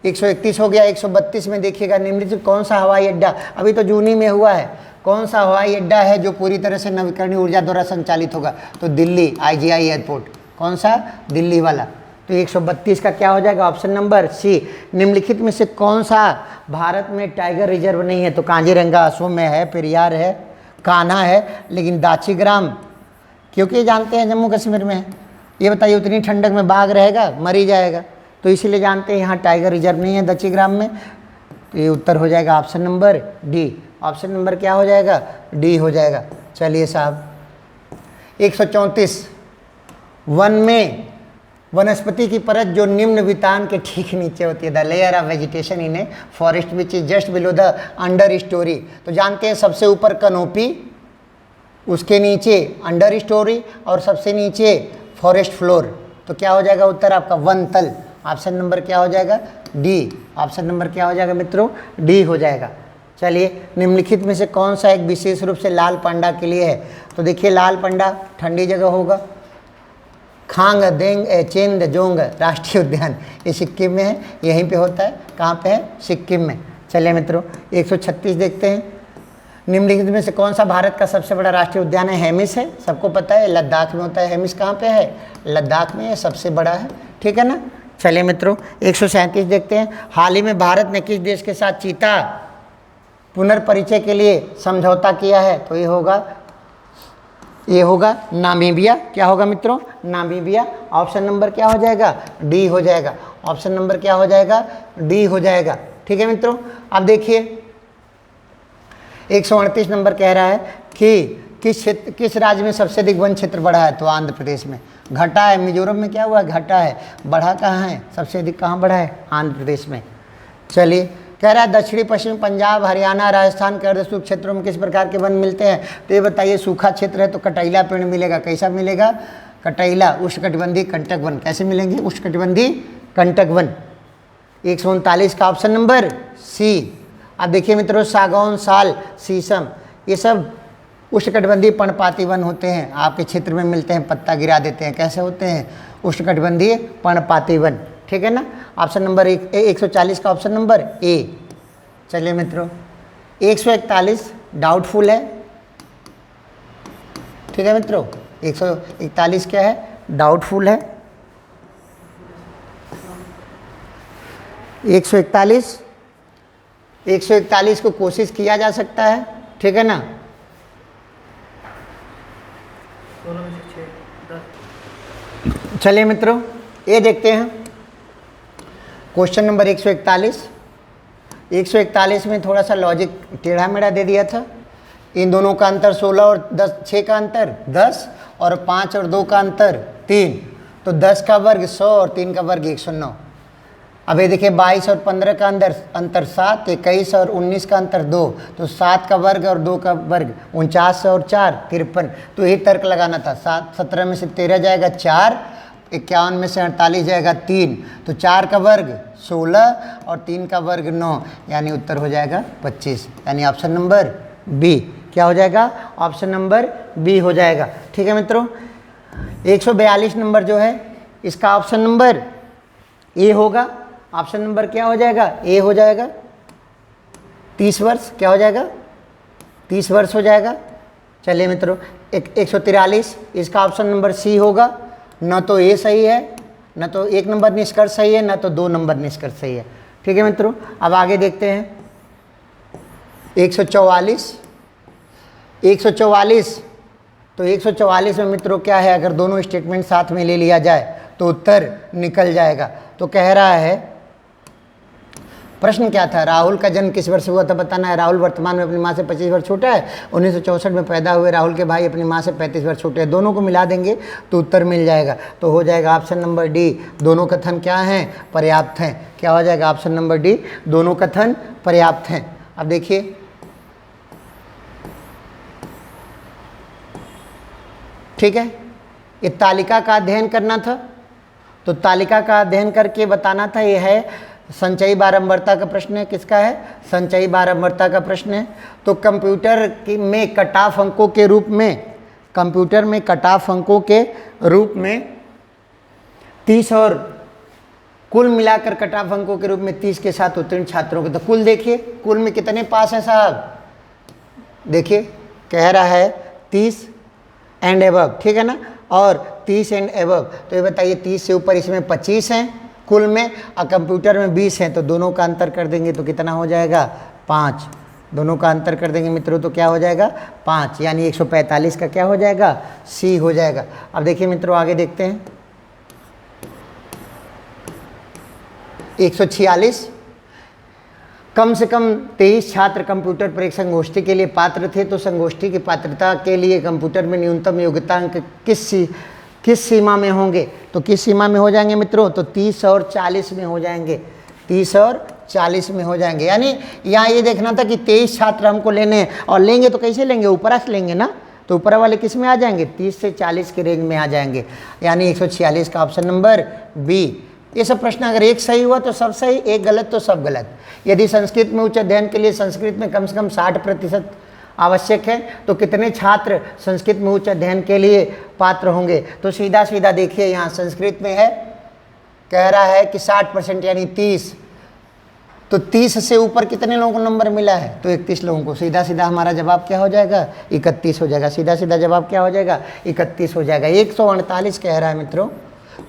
131 हो गया। 132 में देखिएगा, निम्नलिखित कौन सा हवाई अड्डा, अभी तो जून ही में हुआ है, कौन सा हवाई अड्डा है जो पूरी तरह से नवीकरणीय ऊर्जा द्वारा संचालित होगा? तो दिल्ली IGI एयरपोर्ट। कौन सा? दिल्ली वाला। तो 132 का क्या हो जाएगा? Option number C. निम्नलिखित में से कौन सा भारत में टाइगर रिजर्व नहीं है? तो कांजीरंगा असम में है, पेरियार है, कान्हा है, लेकिन दाचीग्राम क्योंकि जानते हैं जम्मू कश्मीर में है। ये बताइए उतनी ठंडक में बाघ रहेगा? मर ही जाएगा। तो इसीलिए जानते हैं यहाँ टाइगर रिजर्व नहीं है दाचीग्राम में। तो ये उत्तर हो जाएगा option number D. Option number क्या हो जाएगा? डी हो जाएगा। चलिए साहब 134। वन में वनस्पति की परत जो निम्न वितान के ठीक नीचे होती है, the layer of vegetation in a forest which is just below the under story. तो जानते हैं सबसे ऊपर कनोपी, उसके नीचे अंडर स्टोरी और सबसे नीचे फॉरेस्ट फ्लोर। तो क्या हो जाएगा उत्तर आपका? वन तल। ऑप्शन नंबर क्या हो जाएगा? डी। ऑप्शन नंबर क्या हो जाएगा मित्रों? डी हो जाएगा। चलिए निम्नलिखित में से कौन सा एक विशेष रूप से लाल पांडा के लिए है? तो देखिए लाल पांडा ठंडी जगह होगा। खांग देंग चेंद जोंग राष्ट्रीय उद्यान, ये सिक्किम में है, यहीं पे होता है। कहाँ पे है? सिक्किम में। चलिए मित्रों 136 देखते हैं। निम्नलिखित में से कौन सा भारत का सबसे बड़ा राष्ट्रीय उद्यान है? हेमिस है, सबको पता है, लद्दाख में होता है। हेमिस कहाँ पे है? लद्दाख में, ये सबसे बड़ा है। ठीक है ना। चलिए मित्रों 137 देखते हैं। हाल ही में भारत ने किस देश के साथ चीता पुनर्परिचय के लिए समझौता किया है? तो ये होगा नामीबिया। क्या होगा मित्रों? नामीबिया। ऑप्शन नंबर क्या हो जाएगा? डी हो जाएगा। ऑप्शन नंबर क्या हो जाएगा? डी हो जाएगा। ठीक है मित्रों, अब देखिए 138 नंबर कह रहा है कि किस राज्य में सबसे अधिक वन क्षेत्र बढ़ा है? तो आंध्र प्रदेश में। घटा है, मिजोरम में क्या हुआ? घटा है। बढ़ा कहाँ है? सबसे अधिक कहाँ बढ़ा है? आंध्र प्रदेश में। चलिए कह रहा है दक्षिणी पश्चिम पंजाब, हरियाणा, राजस्थान के अर्धसूख क्षेत्रों में किस प्रकार के वन मिलते हैं? तो ये बताइए, सूखा क्षेत्र है तो कटैला पेड़ मिलेगा। कैसा मिलेगा? कटैला उष्णकटिबंधीय कंटक वन। कैसे मिलेंगे? उष्णकटिबंधीय कंटक वन। 139 का ऑप्शन नंबर सी। अब देखिए मित्रों, सागौन, साल, शीशम, ये सब उष्णकटिबंधीय पर्णपाती वन होते हैं। आपके क्षेत्र में मिलते हैं, पत्ता गिरा देते हैं। कैसे होते हैं? उष्णकटिबंधीय पर्णपाती वन। ठीक है ना। ऑप्शन नंबर 140 का ऑप्शन नंबर ए। चलिए मित्रों, 141 डाउटफुल है। ठीक है मित्रों, 141 क्या है? डाउटफुल है। 141 को कोशिश किया जा सकता है। ठीक है ना। चलिए मित्रों, ये देखते हैं क्वेश्चन नंबर 141। 141 में थोड़ा सा लॉजिक टेढ़ा मेढ़ा दे दिया था। इन दोनों का अंतर 16 और 10, 6 का अंतर 10 और 5 और 2 का अंतर 3, तो 10 का वर्ग 100 और 3 का वर्ग 109। अब ये देखिए 22 और 15 का अंतर 7, 21 और 19 का अंतर 2, तो 7 का वर्ग और 2 का वर्ग 49 और 4 53। तो यही तर्क लगाना था। 17 में से 13 जाएगा 4, 51 में से 48 जाएगा 3, तो 4 का वर्ग 16 और 3 का वर्ग 9, यानी उत्तर हो जाएगा 25। यानी ऑप्शन नंबर बी। क्या हो जाएगा? ऑप्शन नंबर बी हो जाएगा। ठीक है मित्रों, 142 नंबर जो है इसका ऑप्शन नंबर ए होगा। ऑप्शन नंबर क्या हो जाएगा? ए हो जाएगा। 30 वर्ष क्या हो जाएगा? 30 वर्ष हो जाएगा। चलिए मित्रों, 143 इसका ऑप्शन नंबर सी होगा। न तो ए सही है, न तो 1 नंबर निष्कर्ष सही है, न तो 2 नंबर निष्कर्ष सही है। ठीक है मित्रों, अब आगे देखते हैं 144। 144, तो 144 में मित्रों क्या है? अगर दोनों स्टेटमेंट साथ में ले लिया जाए तो उत्तर निकल जाएगा। तो कह रहा है, प्रश्न क्या था? राहुल का जन्म किस वर्ष हुआ था बताना है। राहुल वर्तमान में अपनी माँ से 25 वर्ष छोटा है। 1964 में पैदा हुए राहुल के भाई अपनी माँ से 35 वर्ष छोटे हैं। दोनों को मिला देंगे तो उत्तर मिल जाएगा। तो हो जाएगा ऑप्शन नंबर डी। दोनों कथन क्या हैं? पर्याप्त हैं। क्या हो जाएगा? ऑप्शन नंबर डी, दोनों कथन पर्याप्त हैं। अब देखिए, ठीक है, ये तालिका का अध्ययन करना था। तो तालिका का अध्ययन करके बताना था। ये है संचयी बारंबारता का प्रश्न है। किसका है? संचयी बारंबारता का प्रश्न है। तो कंप्यूटर में कट ऑफ अंकों के रूप में, कंप्यूटर में कट ऑफ अंकों के रूप में 30 और कुल मिलाकर कट ऑफ अंकों के रूप में 30 के साथ उत्तीर्ण छात्रों के, तो कुल देखिए, कुल में कितने पास हैं साहब? देखिए कह रहा है 30 एंड एबव। ठीक है ना, और 30 एंड एबव। तो ये बताइए 30 से ऊपर इसमें 25 हैं कुल में, और कंप्यूटर में 20 हैं। तो दोनों का अंतर कर देंगे तो कितना हो जाएगा? 5। दोनों का अंतर कर देंगे मित्रों तो क्या हो जाएगा? 5। यानी 145 का क्या हो जाएगा? सी हो जाएगा। अब देखिए मित्रों, आगे देखते हैं 146। कम से कम 23 छात्र कंप्यूटर पर एक संगोष्ठी के लिए पात्र थे। तो संगोष्ठी की पात्रता के लिए कंप्यूटर में न्यूनतम योग्यता अंक किस सीमा में होंगे? तो किस सीमा में हो जाएंगे मित्रों? तो 30 और 40 में हो जाएंगे। 30 और 40 में हो जाएंगे। यानी यहाँ ये देखना था कि 23 छात्र हमको लेने हैं, और लेंगे तो कैसे लेंगे? ऊपर से लेंगे ना। तो ऊपर वाले किस में आ जाएंगे? 30 से 40 के रेंज में आ जाएंगे। यानी 146 का ऑप्शन नंबर बी। ये सब प्रश्न अगर एक सही हुआ तो सब सही, एक गलत तो सब गलत। यदि संस्कृत में उच्च अध्ययन के लिए संस्कृत में कम से कम 60% आवश्यक है, तो कितने छात्र संस्कृत में उच्च अध्ययन के लिए पात्र होंगे? तो सीधा सीधा देखिए, यहाँ संस्कृत में है, कह रहा है कि 60% यानी 30। तो 30 से ऊपर कितने लोगों को नंबर मिला है? तो 31 लोगों को। सीधा सीधा हमारा जवाब क्या हो जाएगा? 31 हो जाएगा। सीधा सीधा जवाब क्या हो जाएगा? 31 हो जाएगा। 148 कह रहा है मित्रों,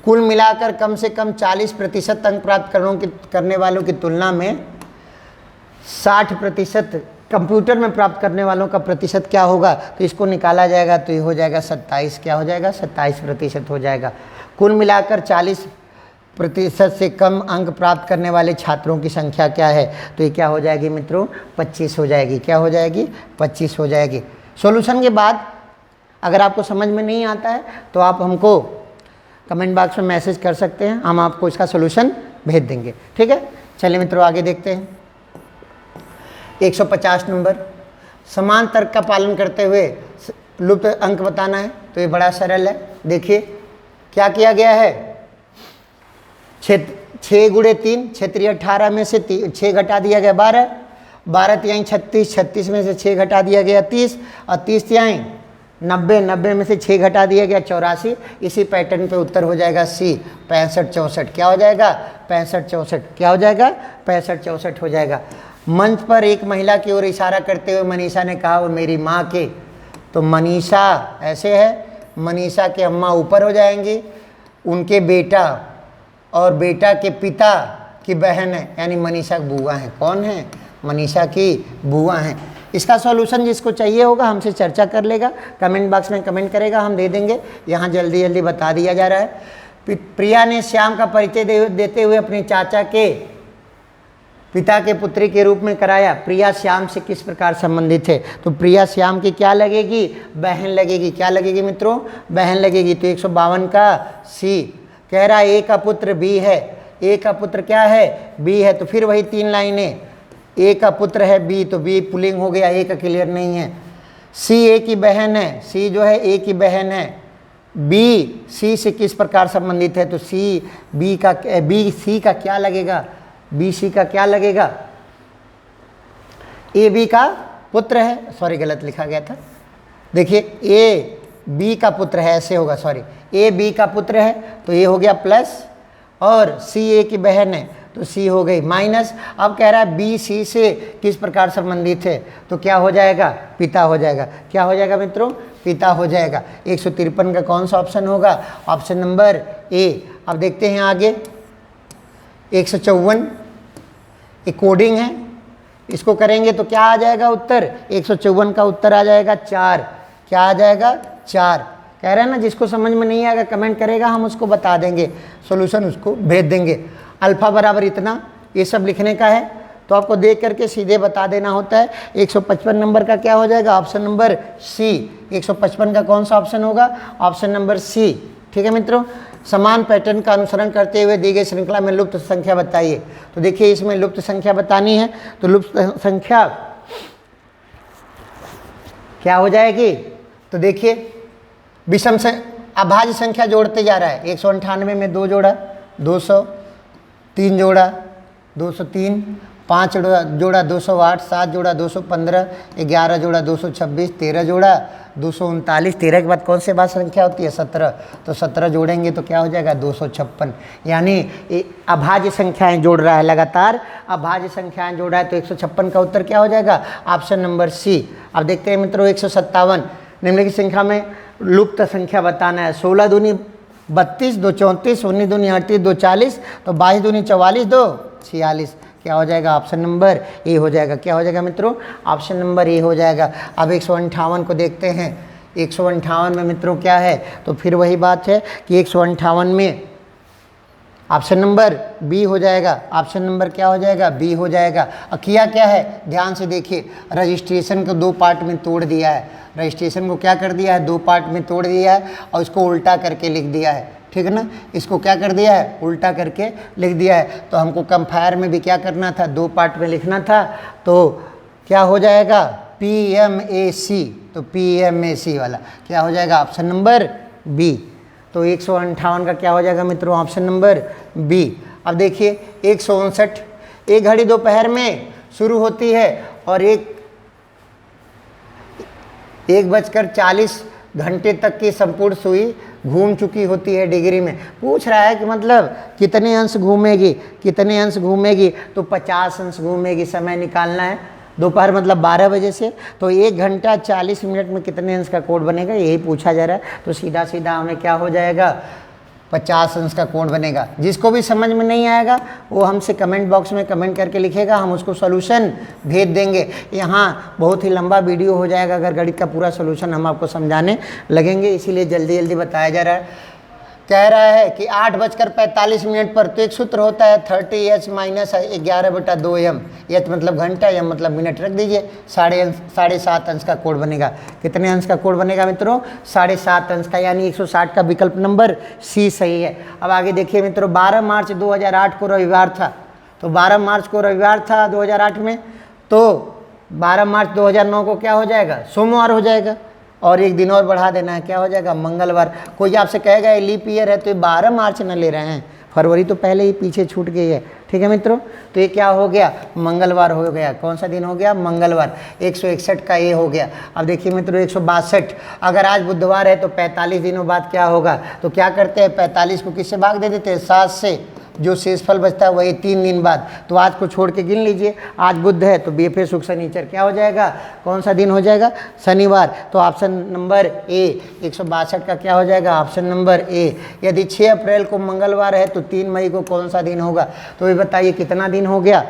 कुल मिलाकर कम से कम 40% अंक प्राप्त करने वालों की तुलना में 60% कंप्यूटर में प्राप्त करने वालों का प्रतिशत क्या होगा? तो इसको निकाला जाएगा तो ये हो जाएगा 27। क्या हो जाएगा? 27% हो जाएगा। कुल मिलाकर 40% से कम अंक प्राप्त करने वाले छात्रों की संख्या क्या है? तो ये क्या हो जाएगी मित्रों? 25 हो जाएगी। क्या हो जाएगी? 25 हो जाएगी। सॉल्यूशन के बाद अगर आपको समझ में नहीं आता है तो आप हमको कमेंट बॉक्स में मैसेज कर सकते हैं, हम आपको इसका सॉल्यूशन भेज देंगे। ठीक है, चलिए मित्रों आगे देखते हैं 150 नंबर। समान तर्क का पालन करते हुए लुप्त अंक बताना है। तो ये बड़ा सरल है। देखिए क्या किया गया है, 6 गुणे 3, 6 18 में से 6 घटा दिया गया 12, 12 तिहाई 36, 36 में से 6 घटा दिया गया 30, और 30 तिहाई 90, 90 में से 6 घटा दिया गया 84। इसी पैटर्न पे उत्तर हो जाएगा सी 65 64। क्या हो जाएगा 65 64, क्या हो जाएगा 65 64 हो जाएगा। मंच पर एक महिला की ओर इशारा करते हुए मनीषा ने कहा वो मेरी माँ के, तो मनीषा ऐसे है, मनीषा के अम्मा ऊपर हो जाएंगी, उनके बेटा और बेटा के पिता की बहन है, यानी मनीषा की बुआ है। कौन है, मनीषा की बुआ हैं। इसका सॉल्यूशन जिसको चाहिए होगा हमसे चर्चा कर लेगा, कमेंट बॉक्स में कमेंट करेगा, हम दे देंगे। यहाँ जल्दी जल्दी बता दिया जा रहा है। प्रिया ने श्याम का परिचय देते हुए अपने चाचा के पिता के पुत्री के रूप में कराया। प्रिया श्याम से किस प्रकार संबंधित है, तो प्रिया श्याम की क्या लगेगी, बहन लगेगी। क्या लगेगी मित्रों, बहन लगेगी। तो 152 का सी। कह रहा है ए का पुत्र बी है, ए का पुत्र क्या है, बी है। तो फिर वही 3 लाइनें, ए का पुत्र है बी, तो बी पुल्लिंग हो गया, ए का क्लियर नहीं है। सी ए की बहन है, सी जो है ए की बहन है। बी सी से किस प्रकार संबंधित है, तो सी बी का, बी सी का क्या लगेगा, बी सी का क्या लगेगा, ए बी का पुत्र है। सॉरी गलत लिखा गया था, देखिए ए बी का पुत्र है, ऐसे होगा, सॉरी ए बी का पुत्र है, तो ये हो गया प्लस, और सी ए की बहन है तो सी हो गई माइनस। अब कह रहा है बी सी से किस प्रकार संबंधित है, तो क्या हो जाएगा, पिता हो जाएगा। क्या हो जाएगा मित्रों, पिता हो जाएगा। 153 का कौन सा ऑप्शन होगा, ऑप्शन नंबर ए। अब देखते हैं आगे 154 एक कोडिंग है, इसको करेंगे तो क्या आ जाएगा उत्तर, 154 का उत्तर आ जाएगा 4। क्या आ जाएगा 4। कह रहे हैं ना जिसको समझ में नहीं आएगा कमेंट करेगा, हम उसको बता देंगे, सॉल्यूशन उसको भेज देंगे। अल्फा बराबर इतना, ये सब लिखने का है, तो आपको देख करके सीधे बता देना होता है। 155 नंबर का क्या हो जाएगा, ऑप्शन नंबर सी। 155 का कौन सा ऑप्शन होगा, ऑप्शन नंबर सी। ठीक है मित्रों, समान पैटर्न का अनुसरण करते हुए दी गई श्रृंखला में लुप्त संख्या बताइए। तो देखिए इसमें लुप्त संख्या बतानी है, तो लुप्त संख्या क्या हो जाएगी, तो देखिए विषम से अभाज्य संख्या जोड़ते जा रहा है। 198 में 2 जोड़ा 200, 3 जोड़ा 203, 5 जोड़ा 208, 7 जोड़ा 215, 11 जोड़ा 226, 13 जोड़ा 239। 13 के बाद कौन से बाद संख्या होती है, 17। तो 17 जोड़ेंगे तो क्या हो जाएगा 256। यानी अभाज्य संख्याएं जोड़ रहा है, लगातार अभाज्य संख्याएं जोड़ रहा है। तो 156 का उत्तर क्या हो जाएगा, ऑप्शन नंबर सी। अब देखते हैं मित्रों 157, निम्नलिखित संख्या में लुप्त संख्या बताना है। 16 दूनी 32, 2 34, 19 दूनी 38, 2 40, तो 22 दूनी 44, 2 46। क्या हो जाएगा, ऑप्शन नंबर ए हो जाएगा। क्या हो जाएगा मित्रों, ऑप्शन नंबर ए हो जाएगा। अब 158 को देखते हैं। 158 में मित्रों क्या है, तो फिर वही बात है कि 158 में ऑप्शन नंबर बी हो जाएगा। ऑप्शन नंबर क्या हो जाएगा, बी हो जाएगा। और किया क्या है, ध्यान से देखिए, रजिस्ट्रेशन को 2 पार्ट में तोड़ दिया है। रजिस्ट्रेशन को क्या कर दिया है, 2 पार्ट में तोड़ दिया है, और इसको उल्टा करके लिख दिया है। ठीक है ना, इसको क्या कर दिया है, उल्टा करके लिख दिया है। तो हमको कंपेयर में भी क्या करना था, 2 पार्ट में लिखना था। तो क्या हो जाएगा, PMAC। तो PMAC वाला क्या हो जाएगा, ऑप्शन नंबर बी। तो 158 का क्या हो जाएगा मित्रों, ऑप्शन नंबर बी। अब देखिए 159, एक घड़ी दोपहर में शुरू होती है और 1:40 घंटे तक की संपूर्ण सुई घूम चुकी होती है डिग्री में। पूछ रहा है कि मतलब कितने अंश घूमेगी, कितने अंश घूमेगी, तो 50 अंश घूमेगी। समय निकालना है, दोपहर मतलब 12 बजे से, तो 1 घंटा 40 मिनट में कितने अंश का कोण बनेगा, यही पूछा जा रहा है। तो सीधा सीधा हमें क्या हो जाएगा, 50 अंश का कोण बनेगा। जिसको भी समझ में नहीं आएगा वो हमसे कमेंट बॉक्स में कमेंट करके लिखेगा, हम उसको सॉल्यूशन भेज देंगे। यहाँ बहुत ही लंबा वीडियो हो जाएगा अगर गणित का पूरा सॉल्यूशन हम आपको समझाने लगेंगे, इसीलिए जल्दी जल्दी बताया जा रहा है। कह रहा है कि 8:45 पर, तो एक सूत्र होता है 30h - 11/2m। h मतलब घंटा, m मतलब मिनट, रख दीजिए। 7.5 अंश का कोण बनेगा। कितने अंश का कोण बनेगा मित्रों, 7.5 अंश का, यानी 160 का विकल्प नंबर सी सही है। अब आगे देखिए मित्रों, 12 मार्च 2008 को रविवार था। तो 12 मार्च को रविवार था 2008 में, तो 12 मार्च 2009 को क्या हो जाएगा, सोमवार हो जाएगा। और एक दिन और बढ़ा देना है, क्या हो जाएगा मंगलवार। कोई आपसे कहेगा ये लीप ईयर है तो ये 12 मार्च न ले रहे हैं, फरवरी तो पहले ही पीछे छूट गई है, ठीक है मित्रों। तो ये क्या हो गया, मंगलवार हो गया। कौन सा दिन हो गया, मंगलवार। 161 का ये हो गया। अब देखिए मित्रों 162, अगर आज बुधवार है तो 45 दिनों बाद क्या होगा, तो क्या करते हैं 45 को किससे भाग दे देते हैं, 7 से, जो शेषफल बचता है वही 3 दिन बाद। तो आज को छोड़ के गिन लीजिए, आज बुध है तो बीएफए शुक्र शनिचर क्या हो जाएगा, कौन सा दिन हो जाएगा, शनिवार। तो ऑप्शन नंबर ए 162 का क्या हो जाएगा, ऑप्शन नंबर ए। यदि 6 अप्रैल को मंगलवार है तो 3 मई को कौन सा दिन होगा, तो ये बताइए कितना दिन हो गया,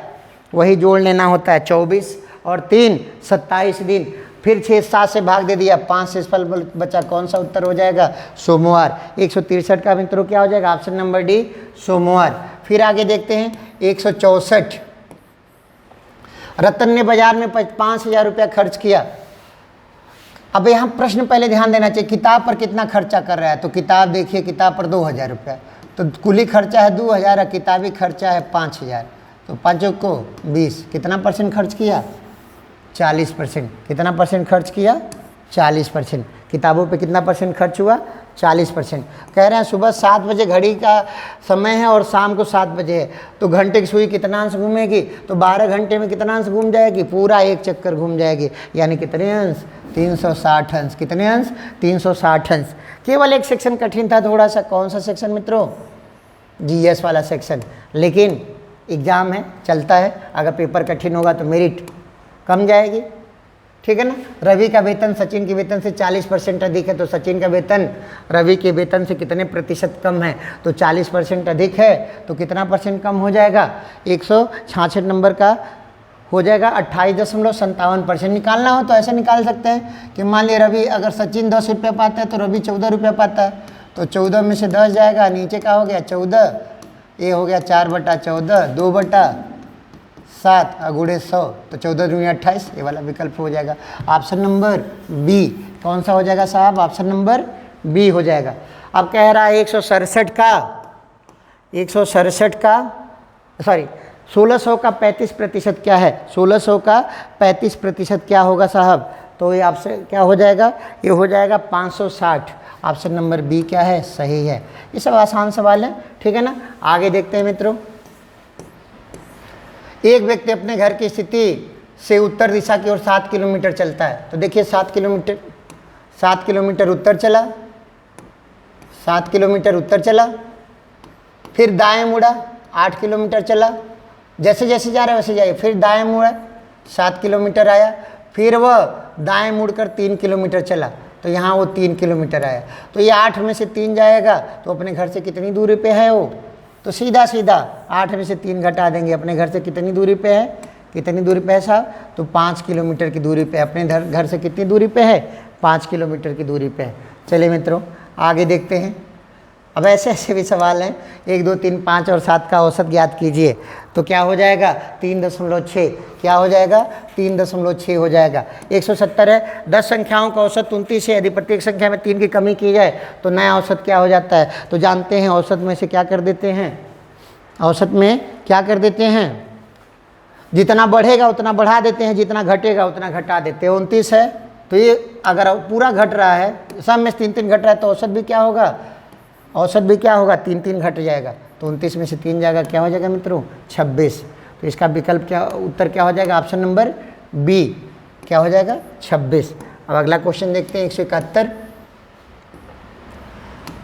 वही जोड़ लेना होता है, 24 और 3 27 दिन। फिर 6 7 से भाग दे दिया, 5 शेषफल बचा, कौन सा उत्तर हो जाएगा, सोमवार। 163 का मित्रों क्या हो जाएगा, ऑप्शन नंबर डी सोमवार। फिर आगे देखते हैं 164, रतन ने बाजार में 5,000 रुपया खर्च किया। अब यहाँ प्रश्न पहले ध्यान देना चाहिए, किताब पर कितना खर्चा कर रहा है, तो किताब देखिए, किताब पर 2,000 रुपया, तो कुली खर्चा है 2,000 और किताबी खर्चा है 5,000, तो 5 को 20, कितना परसेंट खर्च किया, 40%। कितना परसेंट खर्च किया, 40%। किताबों पे कितना परसेंट खर्च हुआ, 40%। कह रहे हैं सुबह 7 बजे घड़ी का समय है और शाम को 7 बजे है, तो घंटे की सुई कितना अंश घूमेगी, तो 12 घंटे में कितना अंश घूम जाएगी, पूरा एक चक्कर घूम जाएगी, यानी कितने अंश, 360 अंश। कितने अंश, 360 अंश। केवल एक सेक्शन कठिन था थोड़ा सा, कौन सा सेक्शन मित्रों, जीएस वाला सेक्शन, लेकिन एग्जाम है, चलता है। अगर पेपर कठिन होगा तो मेरिट कम जाएगी, ठीक है ना। रवि का वेतन सचिन के वेतन से 40% अधिक है, तो सचिन का वेतन रवि के वेतन से कितने प्रतिशत कम है, तो 40% अधिक है, तो कितना परसेंट कम हो जाएगा, 166 नंबर का हो जाएगा 28.57%। निकालना हो तो ऐसे निकाल सकते हैं कि मान लिया रवि, अगर सचिन 10 रुपया पाता है तो रवि 14 रुपया पाता है, तो 14 में से 10 जाएगा, नीचे का हो गया 14, ये हो गया 4/14, 2/7 गुणे 100, तो 14 दूनी 28, ये वाला विकल्प हो जाएगा। ऑप्शन नंबर बी कौन सा हो जाएगा साहब, ऑप्शन नंबर बी हो जाएगा। अब कह रहा है 167 का 1600 का 35% क्या है, 1600 का 35% क्या होगा साहब, तो ये आपसे क्या हो जाएगा, ये हो जाएगा 560। ऑप्शन नंबर बी क्या है, सही है। ये सब आसान सवाल है, ठीक है ना। आगे देखते हैं मित्रों, एक व्यक्ति अपने घर की स्थिति से उत्तर दिशा की ओर 7 किलोमीटर चलता है, तो देखिए 7 किलोमीटर उत्तर चला, 7 किलोमीटर उत्तर चला, फिर दाएं मुड़ा 8 किलोमीटर चला, जैसे जैसे जा रहा है वैसे जाइए, फिर दाएं मुड़ा 7 किलोमीटर आया, फिर वह दाएं मुड़कर 3 किलोमीटर चला, तो यहाँ वो 3 किलोमीटर आया, तो ये 8 में से 3 जाएगा, तो अपने घर से कितनी दूरी पे है वो, तो सीधा सीधा 8 में से 3 घटा देंगे, अपने घर से कितनी दूरी पे है, कितनी दूरी पे है साहब, तो 5 किलोमीटर की दूरी पे। अपने घर से कितनी दूरी पे है, 5 किलोमीटर की दूरी पे है। चलिए मित्रों आगे देखते हैं। अब ऐसे ऐसे भी सवाल हैं, 1 2 3 5 और 7 का औसत ज्ञात कीजिए, तो क्या हो जाएगा 3.6, क्या हो जाएगा 3.6 हो जाएगा। 170 है, 10 संख्याओं का औसत 29 है, यदि प्रत्येक संख्या में 3 की कमी की जाए तो नया औसत क्या हो जाता है, तो जानते हैं औसत में से क्या कर देते हैं, औसत में क्या कर देते हैं, जितना बढ़ेगा उतना बढ़ा देते हैं, जितना घटेगा उतना घटा देते हैं। 29 है तो ये अगर पूरा घट रहा है, सब में 3 घट रहा है, तो औसत भी क्या होगा, औसत भी क्या होगा 3 घट जाएगा, तो 29 में से 3 जाएगा, क्या हो जाएगा मित्रों 26। तो इसका विकल्प क्या, उत्तर क्या हो जाएगा, ऑप्शन नंबर बी क्या हो जाएगा 26। अब अगला क्वेश्चन देखते हैं 171।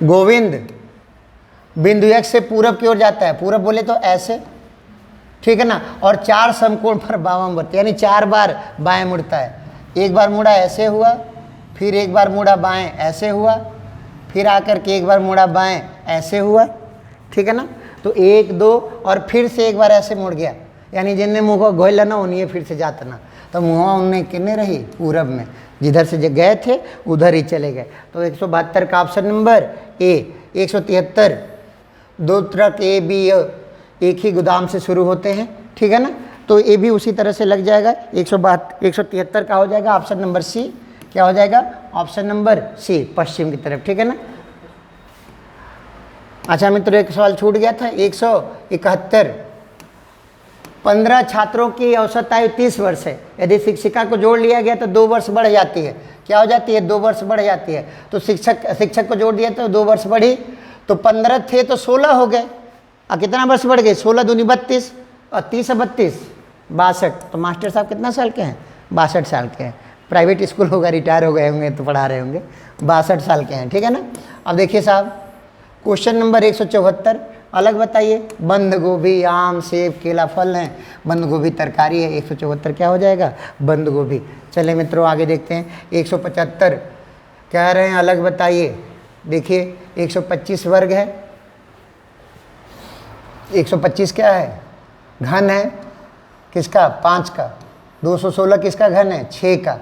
गोविंद बिंदु एक्स से पूरब की ओर जाता है, पूरब बोले तो ऐसे, ठीक है ना, और 4 समकोण पर वामावर्त यानी 4 बार बाएं मुड़ता है। एक बार मुड़ा ऐसे हुआ, फिर एक बार मुड़ा बाएं ऐसे हुआ, फिर आकर के एक बार मुड़ा बाएं ऐसे हुआ, ठीक है ना, तो 1 2 और फिर से एक बार ऐसे मुड़ गया, यानी जिनने मुँह को घोल लेना उन्हें फिर से जाता ना, तो मुँह उनने किन्ने रही पूरब में, जिधर से गए थे उधर ही चले गए। तो 172 का option number A. 173 2 truck A B एक ही गोदाम से शुरू होते हैं, ठीक है ना, तो ए भी उसी तरह से लग जाएगा। 173 का हो जाएगा ऑप्शन नंबर सी, क्या हो जाएगा ऑप्शन नंबर सी, पश्चिम की तरफ, ठीक है ना। अच्छा मित्रों एक सवाल छूट गया था, 171 15 छात्रों की औसत आयु 30 वर्ष है। यदि शिक्षिका को जोड़ लिया गया तो 2 वर्ष बढ़ जाती है। क्या हो जाती है? 2 वर्ष बढ़ जाती है। तो शिक्षक को जोड़ दिया तो 2 वर्ष बढ़ी, तो 15 थे तो 16 हो गए। और कितना वर्ष बढ़ गए? 16 दूनी 32 और 30 32 62। तो मास्टर साहब कितना साल के हैं? 62 साल के हैं। प्राइवेट स्कूल होगा, रिटायर हो गए होंगे तो पढ़ा रहे होंगे। 62 साल के हैं, ठीक है ना। अब देखिए साहब, क्वेश्चन नंबर 174 अलग बताइए। बंद गोभी, आम, सेब, केला फल हैं, बंद गोभी तरकारी है। 174 क्या हो जाएगा? बंद गोभी। चलिए मित्रों आगे देखते हैं। 175 कह रहे हैं अलग बताइए। देखिए 125 वर्ग है। 125 क्या है? घन है किसका? 5 का। 216 किसका घन है? 6 का।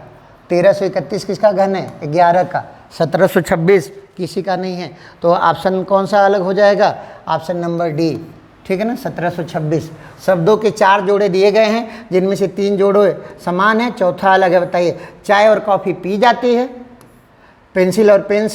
1331 किसका घन है? 11 का। 1726 किसी का नहीं है। तो ऑप्शन कौन सा अलग हो जाएगा? ऑप्शन नंबर डी, ठीक है ना, 1726। शब्दों के 4 जोड़े दिए गए हैं, जिनमें से 3 जोड़े समान है, चौथा अलग है। बताइए। चाय और कॉफ़ी पी जाती है, पेंसिल और पेन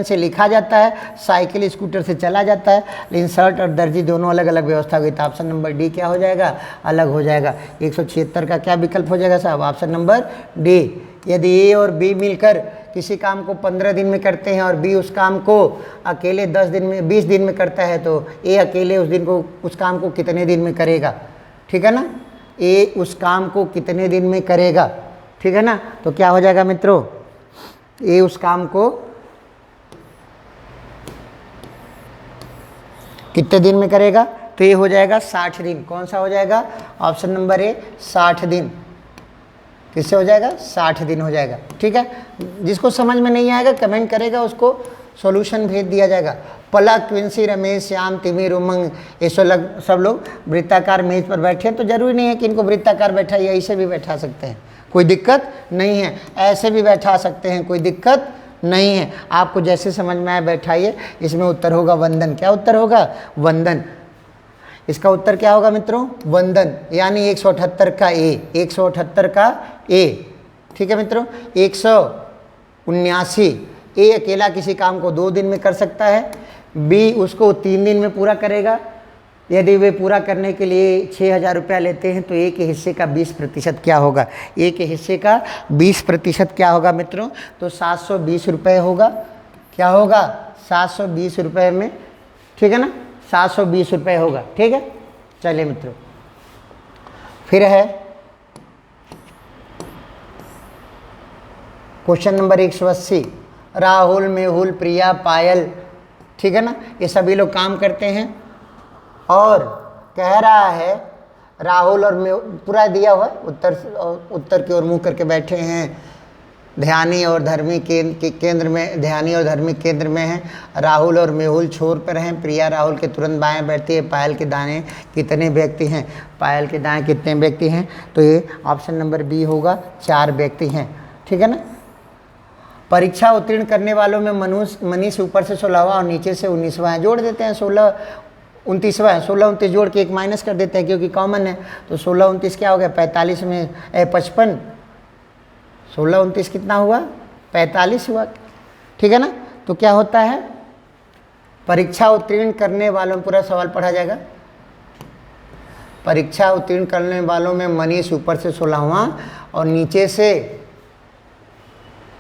से लिखा जाता है, साइकिल स्कूटर से चला जाता है, लेकिन शर्ट और दर्जी दोनों अलग अलग व्यवस्था हुई। तो ऑप्शन नंबर डी क्या हो जाएगा? अलग हो जाएगा। 176 का क्या विकल्प हो जाएगा साहब? Option number D. यदि ए और बी मिलकर किसी काम को 15 दिन में करते हैं और बी उस काम को अकेले 20 दिन में करता है, तो ए अकेले उस काम को कितने दिन में करेगा? ठीक है ना, ए उस काम को कितने दिन में करेगा? ठीक है ना। तो क्या हो जाएगा मित्रों? ए उस काम को कितने दिन में करेगा? तो ये हो जाएगा 60 दिन। कौन सा हो जाएगा? ऑप्शन नंबर ए 60 दिन। किससे हो जाएगा? 60 दिन हो जाएगा। ठीक है। जिसको समझ में नहीं आएगा कमेंट करेगा, उसको सॉल्यूशन भेज दिया जाएगा। पलक, क्विंसी, रमेश, श्याम, तिमिर, उमंग, ये सब लोग वृत्ताकार मेज पर बैठे हैं। तो जरूरी नहीं है कि इनको वृत्ताकार बैठाइए, ऐसे भी बैठा सकते हैं, कोई दिक्कत नहीं है। ऐसे भी बैठा सकते हैं, कोई दिक्कत नहीं है। आपको जैसे समझ में आए बैठाइए। इसमें उत्तर होगा वंदन। क्या उत्तर होगा? वंदन। इसका उत्तर क्या होगा मित्रों? वंदन, यानी 178 का ए। 178 का ए। ठीक है मित्रों। 179 ए अकेला किसी काम को 2 दिन में कर सकता है, बी उसको 3 दिन में पूरा करेगा। यदि वे पूरा करने के लिए 6000 रुपया लेते हैं तो ए के हिस्से का 20% क्या होगा? ए के हिस्से का 20% क्या होगा मित्रों? तो 720 रुपये होगा। क्या होगा? 720 रुपये में, ठीक है ना, 720 रुपये होगा। ठीक है। चलिए मित्रों, फिर है क्वेश्चन नंबर 180। राहुल, मेहुल, प्रिया, पायल, ठीक है ना, ये सभी लोग काम करते हैं और कह रहा है राहुल और पूरा दिया हुआ उत्तर की ओर मुंह करके बैठे हैं। ध्यानी और धार्मिक केंद्र में हैं। राहुल और मेहुल छोर पर हैं। प्रिया राहुल के तुरंत बाएं बैठती है। पायल के दाएं कितने व्यक्ति हैं? पायल के दाएं कितने व्यक्ति हैं? तो ये ऑप्शन नंबर बी होगा, 4 व्यक्ति हैं। ठीक है ना। परीक्षा उत्तीर्ण करने वालों में मनीष ऊपर से 16वां और नीचे से 19वां है। जोड़ देते हैं। 16 29वां है। 16 29 जोड़ के 1 माइनस कर देते हैं क्योंकि कॉमन है। तो 16 29 क्या हो गया? 45 में 55। 16 29 कितना हुआ? 45 हुआ। ठीक है ना। तो क्या होता है? परीक्षा उत्तीर्ण करने वालों में, पूरा सवाल पढ़ा जाएगा। परीक्षा उत्तीर्ण करने वालों में मनीष ऊपर से 16वां और नीचे से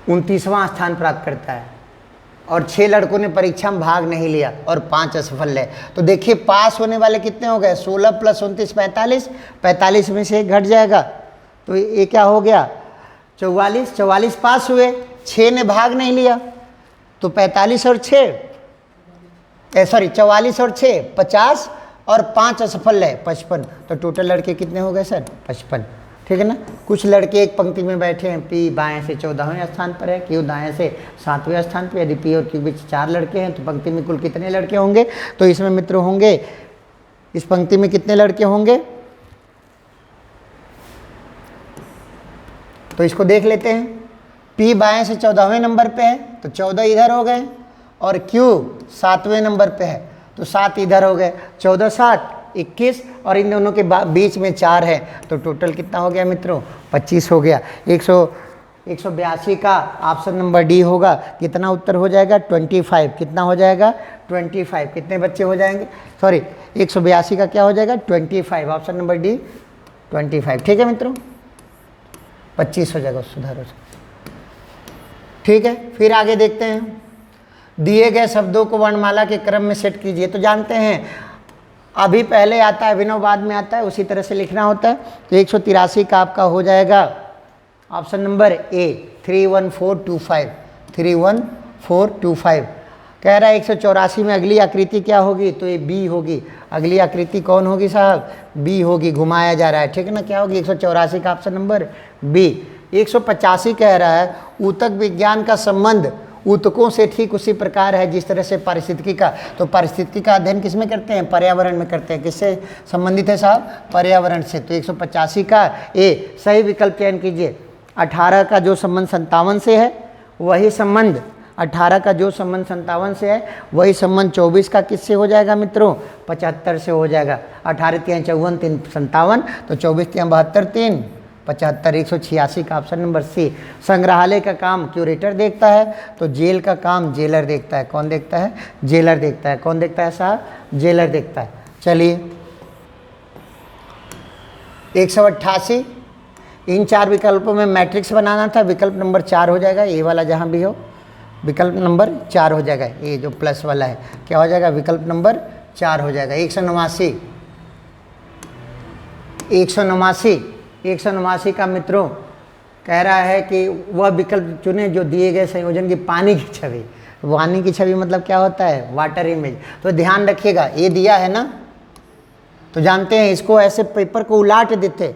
29वां स्थान प्राप्त करता है और 6 लड़कों ने परीक्षा में भाग नहीं लिया और 5 असफल है। तो देखिए पास होने वाले कितने हो गए? 16 + 29 45। 45 में से 1 घट जाएगा तो ये क्या हो गया? 44। 44 पास हुए, 6 ने भाग नहीं लिया, तो 45 और 6 44 और 6 50 और 5 असफल है 55। तो टोटल लड़के कितने हो गए सर? 55। ठीक है ना। कुछ लड़के एक पंक्ति में बैठे हैं। पी बाएं से 14वें स्थान पर है, क्यू दाएं से 7वें स्थान पर। यदि पी और क्यू बीच 4 लड़के हैं तो पंक्ति में कुल कितने लड़के होंगे? तो इसमें मित्रों होंगे, इस पंक्ति में कितने लड़के होंगे? तो इसको देख लेते हैं। पी बाएं से 14वें नंबर पे है तो 14 इधर हो गए और क्यू 7वें नंबर पे है तो 7 इधर हो गए। 14 7 21 और इन दोनों के बीच में 4 है तो टोटल कितना हो गया मित्रों? 25 हो गया। 182 का ऑप्शन नंबर डी होगा। कितना उत्तर हो जाएगा? 25। कितना हो जाएगा? 25। कितने बच्चे हो जाएंगे? सॉरी 182 का क्या हो जाएगा 25, ऑप्शन नंबर डी 25। ठीक है मित्रों, 25 हो जाएगा, सुधार हो जाएगा। ठीक है, फिर आगे देखते हैं, दिए गए शब्दों को वर्णमाला के क्रम में सेट कीजिए। तो जानते हैं अभी पहले आता है, अभिनव बाद में आता है, उसी तरह से लिखना होता है। तो 183 का आपका हो जाएगा ऑप्शन नंबर ए 31425, 31425। कह रहा है 184 में अगली आकृति क्या होगी, तो ये बी होगी। अगली आकृति कौन होगी साहब, बी होगी, घुमाया जा रहा है। ठीक है ना, क्या होगी 184 का ऑप्शन नंबर बी। 185 कह रहा है ऊतक विज्ञान का संबंध ऊतकों से ठीक उसी प्रकार है जिस तरह से पारिस्थितिकी का। तो पारिस्थितिकी का अध्ययन किसमें करते हैं, पर्यावरण में करते हैं। किससे संबंधित है साहब, पर्यावरण से। तो 185 का ए सही विकल्प चयन कीजिए। 18 का जो संबंध 57 से है वही संबंध 18 का जो संबंध 57 से है वही संबंध 24 का किससे हो जाएगा मित्रों, 75 से हो जाएगा। 18 3 54 3 57, तो 24 3 72 3 75। 186 का ऑप्शन नंबर सी। संग्रहालय का काम क्यूरेटर देखता है, तो जेल का काम जेलर देखता है। कौन देखता है, जेलर देखता है। कौन देखता है साहब, जेलर देखता है। चलिए 188, इन 4 विकल्पों में मैट्रिक्स बनाना था, विकल्प नंबर 4 हो जाएगा। ए वाला जहाँ भी हो विकल्प नंबर 4 हो जाएगा। ये जो प्लस वाला है क्या हो जाएगा, विकल्प नंबर 4 हो जाएगा। 189 का मित्रों कह रहा है कि वह विकल्प चुने जो दिए गए संयोजन की पानी की छवि। पानी की छवि मतलब क्या होता है, वाटर इमेज। तो ध्यान रखिएगा, ये दिया है ना, तो जानते हैं इसको ऐसे पेपर को उलाट देते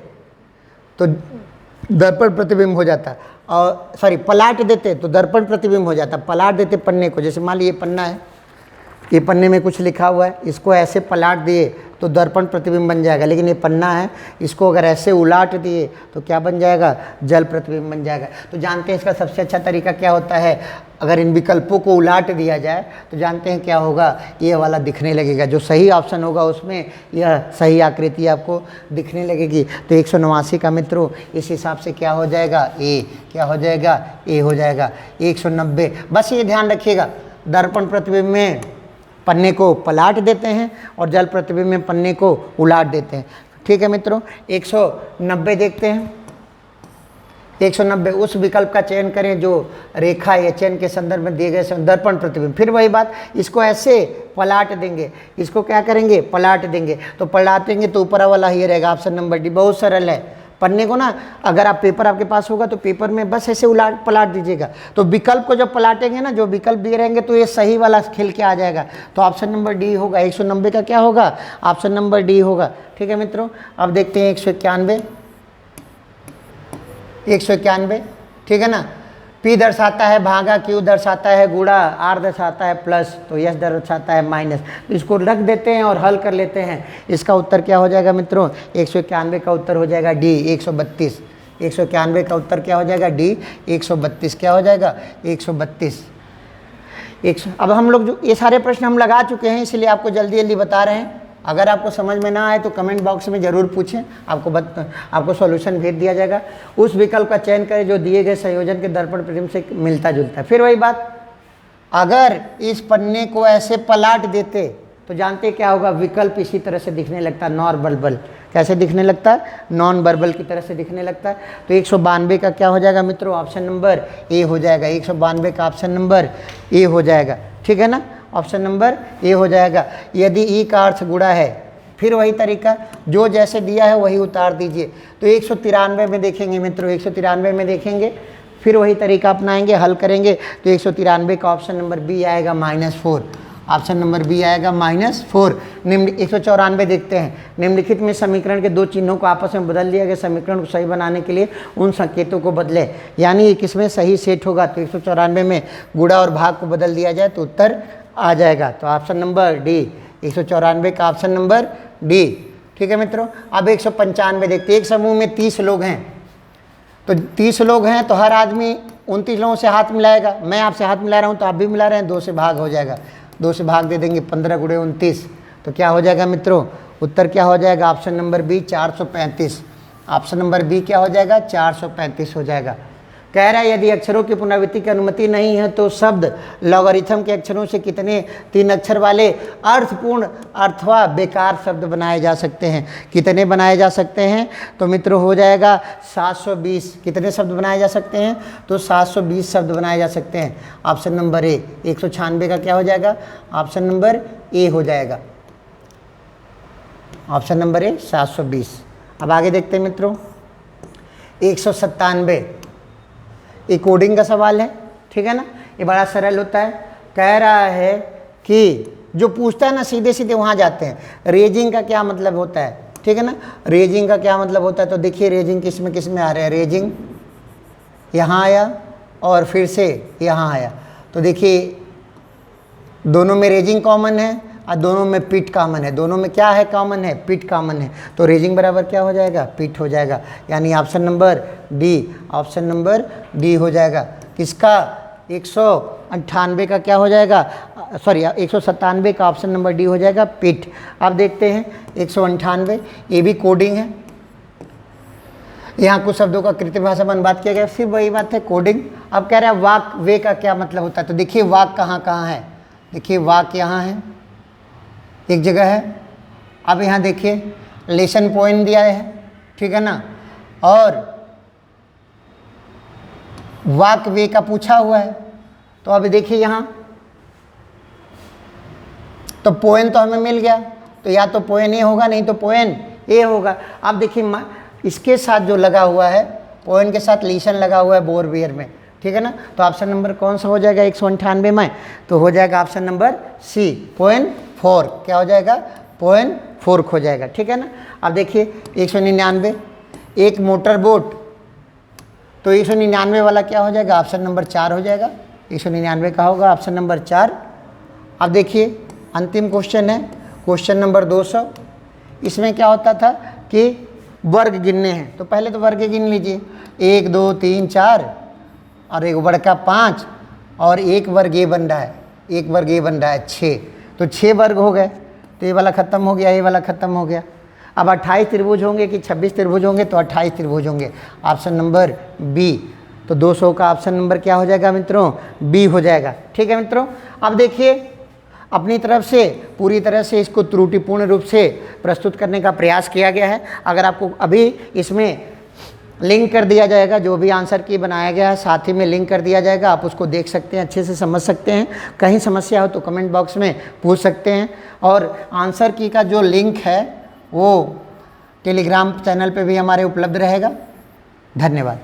तो दर्पण प्रतिबिंब हो जाता, और सॉरी पलाट देते तो दर्पण प्रतिबिंब हो जाता। पलाट देते पन्ने को, जैसे मान लीजिए पन्ना है, ये पन्ने में कुछ लिखा हुआ है, इसको ऐसे पलाट दिए तो दर्पण प्रतिबिंब बन जाएगा। लेकिन ये पन्ना है, इसको अगर ऐसे उलाट दिए तो क्या बन जाएगा, जल प्रतिबिंब बन जाएगा। तो जानते हैं इसका सबसे अच्छा तरीका क्या होता है, अगर इन विकल्पों को उलाट दिया जाए तो जानते हैं क्या होगा, ये वाला दिखने लगेगा। जो सही ऑप्शन होगा उसमें यह सही आकृति आपको दिखने लगेगी। तो 189 का मित्रों इस हिसाब से क्या हो जाएगा, ए। क्या हो जाएगा, ए हो जाएगा। 190, बस ये ध्यान रखिएगा, दर्पण प्रतिबिंब में पन्ने को पलाट देते हैं और जल प्रतिबिंब में पन्ने को उलाट देते हैं। ठीक है मित्रों, 190 देखते हैं। 190 उस विकल्प का चयन करें जो रेखा या चयन के संदर्भ में दिए गए दर्पण प्रतिबिंब। फिर वही बात, इसको ऐसे पलाट देंगे, इसको क्या करेंगे, पलाट देंगे। तो पलाटेंगे तो ऊपर वाला ही रहेगा, ऑप्शन नंबर डी। बहुत सरल है। पन्ने को ना, अगर आप पेपर आपके पास होगा तो पेपर में बस ऐसे उलाट पलाट दीजिएगा। तो विकल्प को जब पलाटेंगे ना, जो विकल्प दिए रहेंगे तो ये सही वाला खिल के आ जाएगा। तो ऑप्शन नंबर डी होगा। 190 का क्या होगा, ऑप्शन नंबर डी होगा। ठीक है मित्रों, अब देखते हैं 191। 191, ठीक है ना। P दर्शाता है भागा, Q दर्शाता है गुणा, R दर्शाता है प्लस, तो S दर्शाता है माइनस। तो इसको रख देते हैं और हल कर लेते हैं। इसका उत्तर क्या हो जाएगा मित्रों, 191 का उत्तर हो जाएगा डी 132। 191 का उत्तर क्या हो जाएगा, डी 132। क्या हो जाएगा, 132। अब हम लोग जो ये सारे प्रश्न हम लगा चुके हैं, इसलिए आपको जल्दी जल्दी बता रहे हैं। अगर आपको समझ में ना आए तो कमेंट बॉक्स में ज़रूर पूछें, आपको सॉल्यूशन भेज दिया जाएगा। उस विकल्प का चयन करें जो दिए गए संयोजन के दर्पण प्रतिबिंब से मिलता जुलता है। फिर वही बात, अगर इस पन्ने को ऐसे पलाट देते तो जानते क्या होगा, विकल्प इसी तरह से दिखने लगता, नॉन वर्बल। कैसे दिखने लगता है, नॉन वर्बल की तरह से दिखने लगता है। तो 192 का क्या हो जाएगा मित्रों, ऑप्शन नंबर ए हो जाएगा। 192 का ऑप्शन नंबर ए हो जाएगा। ठीक है ना, ऑप्शन नंबर ए हो जाएगा। यदि ई का अर्थ गुणा है, फिर वही तरीका, जो जैसे दिया है वही उतार दीजिए। तो 193 में देखेंगे मित्रों, 193 में देखेंगे, फिर वही तरीका अपनाएंगे, हल करेंगे। तो 193 का ऑप्शन नंबर बी आएगा -4। ऑप्शन नंबर बी आएगा -4। निम्न 194 देखते हैं। निम्नलिखित में समीकरण के दो चिन्हों को आपस में बदल दिया गया। समीकरण को सही बनाने के लिए उन संकेतों को बदलें, यानी ये किसमें सही सेट होगा। तो 194 में गुणा और भाग को बदल दिया जाए तो उत्तर आ जाएगा। तो ऑप्शन नंबर डी, 194 का ऑप्शन नंबर डी। ठीक है मित्रों, अब 195 देखते हैं। एक समूह में 30 लोग हैं, तो 30 लोग हैं तो हर आदमी 29 लोगों से हाथ मिलाएगा। मैं आपसे हाथ मिला रहा हूं तो आप भी मिला रहे हैं, 2 से भाग हो जाएगा। 2 से भाग दे देंगे, 15 × 29, तो क्या हो जाएगा मित्रों, उत्तर क्या हो जाएगा, option number B 435। Option number B क्या हो जाएगा, 435 हो जाएगा। कह रहा है यदि अक्षरों की पुनरावृत्ति की अनुमति नहीं है तो शब्द लॉगरिथम के अक्षरों से कितने 3 अक्षर वाले अर्थपूर्ण अथवा बेकार शब्द बनाए जा सकते हैं। कितने बनाए जा सकते हैं? तो मित्रों हो जाएगा 720। कितने शब्द बनाए जा सकते हैं? तो 720 शब्द बनाए जा सकते हैं। ऑप्शन नंबर ए 196 का क्या हो जाएगा? ऑप्शन नंबर ए हो जाएगा। ऑप्शन नंबर ए 720। अब आगे देखते हैं मित्रों 197। ये कोडिंग का सवाल है, ठीक है ना। ये बड़ा सरल होता है। कह रहा है कि जो पूछता है ना सीधे सीधे वहाँ जाते हैं। रेजिंग का क्या मतलब होता है, ठीक है ना। रेजिंग का क्या मतलब होता है? तो देखिए रेजिंग किस में आ रहा है। रेजिंग यहाँ आया और फिर से यहाँ आया, तो देखिए दोनों में रेजिंग कॉमन है और दोनों में पिट कॉमन है। दोनों में क्या है कॉमन है? पिट कॉमन है। तो रेजिंग बराबर क्या हो जाएगा? पिट हो जाएगा। यानी option number D, option number D हो जाएगा। किसका? 198 का क्या हो जाएगा? सॉरी 197 का ऑप्शन नंबर डी हो जाएगा, पिट। अब देखते हैं 198, ये भी कोडिंग है। यहाँ कुछ शब्दों का कृत्रिम भाषा में अनुवाद किया गया, सिर्फ वही बात है कोडिंग। अब कह रहा है वाक वे का क्या मतलब होता है? तो देखिए वाक कहाँ कहाँ है। देखिए वाक यहाँ है, एक जगह है। अब यहाँ देखिए लेसन पॉइंट दिया है, ठीक है ना, और वाक वे का पूछा हुआ है। तो अब देखिए यहाँ तो पोएन तो हमें मिल गया, तो या तो पोएन ए होगा नहीं तो पोएन ए होगा। अब देखिए इसके साथ जो लगा हुआ है, पोएन के साथ लेसन लगा हुआ है बोरवेयर में, ठीक है ना। तो ऑप्शन नंबर कौन सा हो जाएगा 198 में? तो हो जाएगा ऑप्शन नंबर सी, पोएन 4। क्या हो जाएगा? पोएन 4 हो जाएगा, ठीक है ना। अब देखिए 199, एक मोटर बोट, तो 199 वाला क्या हो जाएगा? ऑप्शन नंबर 4 हो जाएगा। 199 का होगा ऑप्शन नंबर 4। अब देखिए अंतिम क्वेश्चन है, क्वेश्चन नंबर 200। इसमें क्या होता था कि वर्ग गिनने हैं, तो पहले तो वर्ग गिन लीजिए। 1 2 3 4 और एक वर्ग का 5 और एक वर्ग ये बन रहा है, एक वर्ग ये बन रहा है 6, तो 6 वर्ग हो गए। तो ये वाला ख़त्म हो गया, ये वाला ख़त्म हो गया। अब 28 त्रिभुज होंगे कि 26 त्रिभुज होंगे? तो 28 त्रिभुज होंगे, ऑप्शन नंबर बी। तो 200 का ऑप्शन नंबर क्या हो जाएगा मित्रों? बी हो जाएगा, ठीक है मित्रों। अब देखिए अपनी तरफ से पूरी तरह से इसको त्रुटिपूर्ण रूप से प्रस्तुत करने का प्रयास किया गया है। अगर आपको अभी इसमें लिंक कर दिया जाएगा, जो भी आंसर की बनाया गया है साथ ही में लिंक कर दिया जाएगा, आप उसको देख सकते हैं, अच्छे से समझ सकते हैं। कहीं समस्या हो तो कमेंट बॉक्स में पूछ सकते हैं। और आंसर की का जो लिंक है वो टेलीग्राम चैनल पे भी हमारे उपलब्ध रहेगा। धन्यवाद।